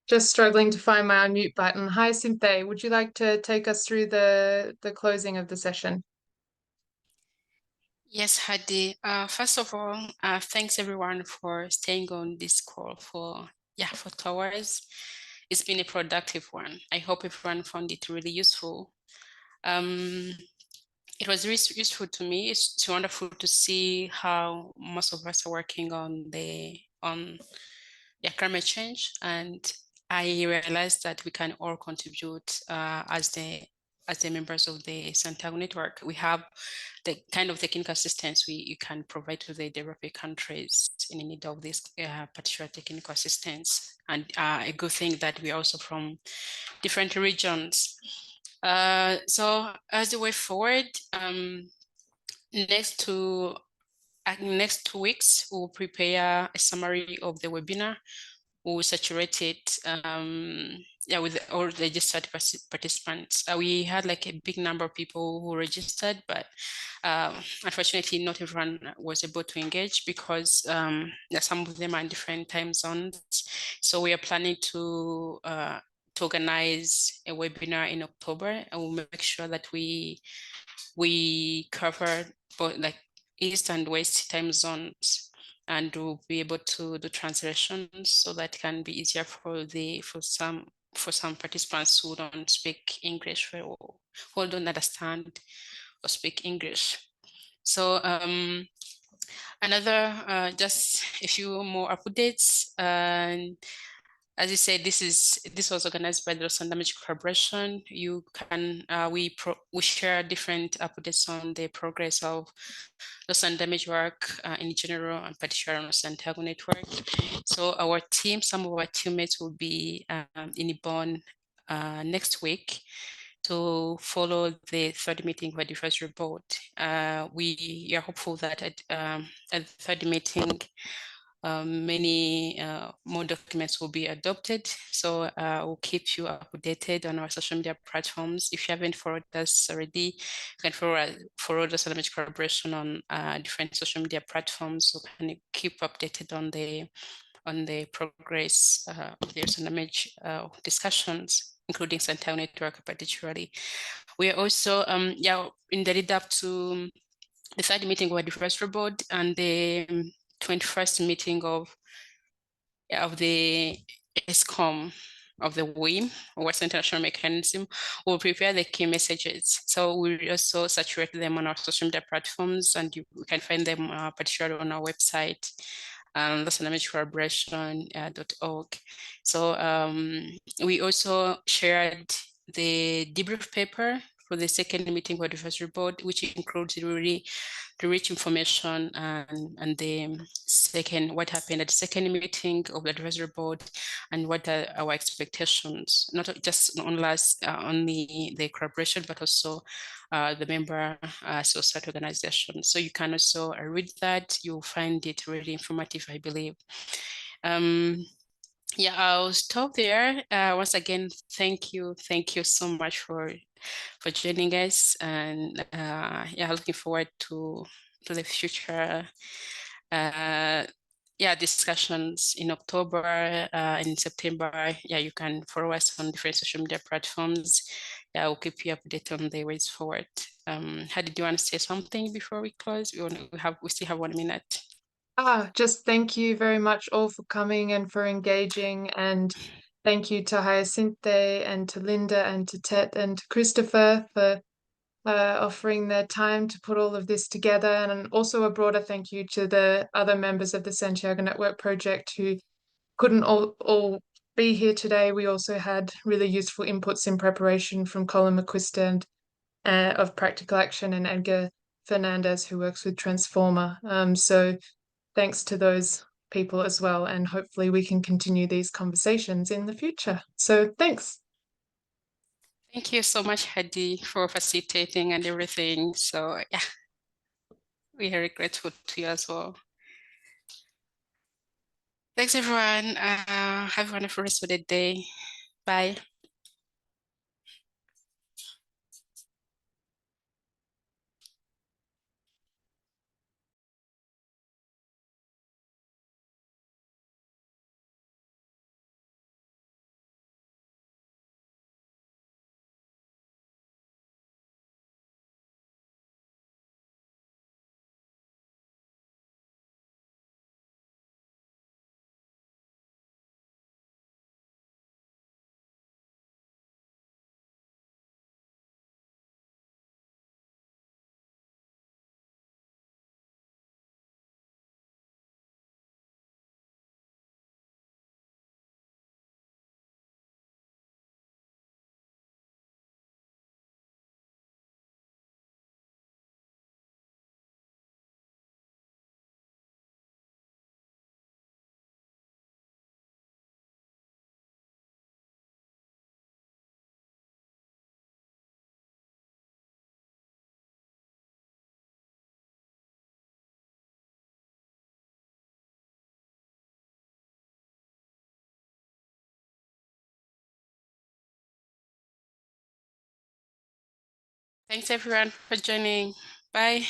Just struggling to find my unmute button. Hi, Cynthia. Would you like to take us through the closing of the session? Yes, Hadi. First of all, thanks everyone for staying on this call for 2 hours. It's been a productive one. I hope everyone found it really useful. It was really useful to me. It's wonderful to see how most of us are working on climate change, and I realized that we can all contribute as the members of the Santiago Network. We have the kind of technical assistance you can provide to the developing countries in need of this particular technical assistance, and a good thing that we're also from different regions. So as the way forward, next 2 weeks, we'll prepare a summary of the webinar. We'll saturate it with all registered participants. We had like a big number of people who registered, but unfortunately not everyone was able to engage because some of them are in different time zones. So we are planning to organize a webinar in October, and we'll make sure that we cover both like East and West time zones, and we'll be able to do translations so that can be easier for some participants who don't speak English or who don't understand or speak English. So another just a few more updates. And as you said, this was organized by the Loss and Damage Corporation. You can we share different updates on the progress of loss and damage work in general, and particularly on the Santiago Network. So some of our teammates will be in Bonn next week to follow the third meeting of the advisory board. We are hopeful that at the third meeting, many more documents will be adopted. So we'll keep you updated on our social media platforms. If you haven't followed us already, you can follow the Damage Collaboration on different social media platforms, so can keep updated on the progress of the damage discussions, including Santiago Network particularly. We are also in the lead up to the third meeting of the advisory board and the 21st meeting of the ESCOM of the WIM, West International Mechanism. We'll prepare the key messages. So we'll also saturate them on our social media platforms, and you can find them particularly on our website, lossanddamagecollaboration.org. So we also shared the debrief paper for the second meeting of the advisory board, which includes really the rich information and the what happened at the second meeting of the advisory board, and what are our expectations, not just only the collaboration, but also the member society organization. So you can also read that. You'll find it really informative, I believe. I'll stop there. Once again, thank you so much for joining us, and looking forward to the future discussions in October, in September. You can follow us on different social media platforms. We'll keep you updated on the ways forward. How did you want to say something before we close? We still have 1 minute. Just thank you very much all for coming and for engaging, and thank you to Hyacinthe and to Linda and to Tet and to Christopher for offering their time to put all of this together, and also a broader thank you to the other members of the Santiago Network project who couldn't all be here today. We also had really useful inputs in preparation from Colin McQuiston of Practical Action and Edgar Fernandez, who works with Transformer. So thanks to those people as well, and hopefully we can continue these conversations in the future. So thanks. Thank you so much, Hadi, for facilitating and everything. So we are very grateful to you as well. Thanks, everyone. Have a wonderful rest of the day. Bye. Thanks everyone for joining. Bye.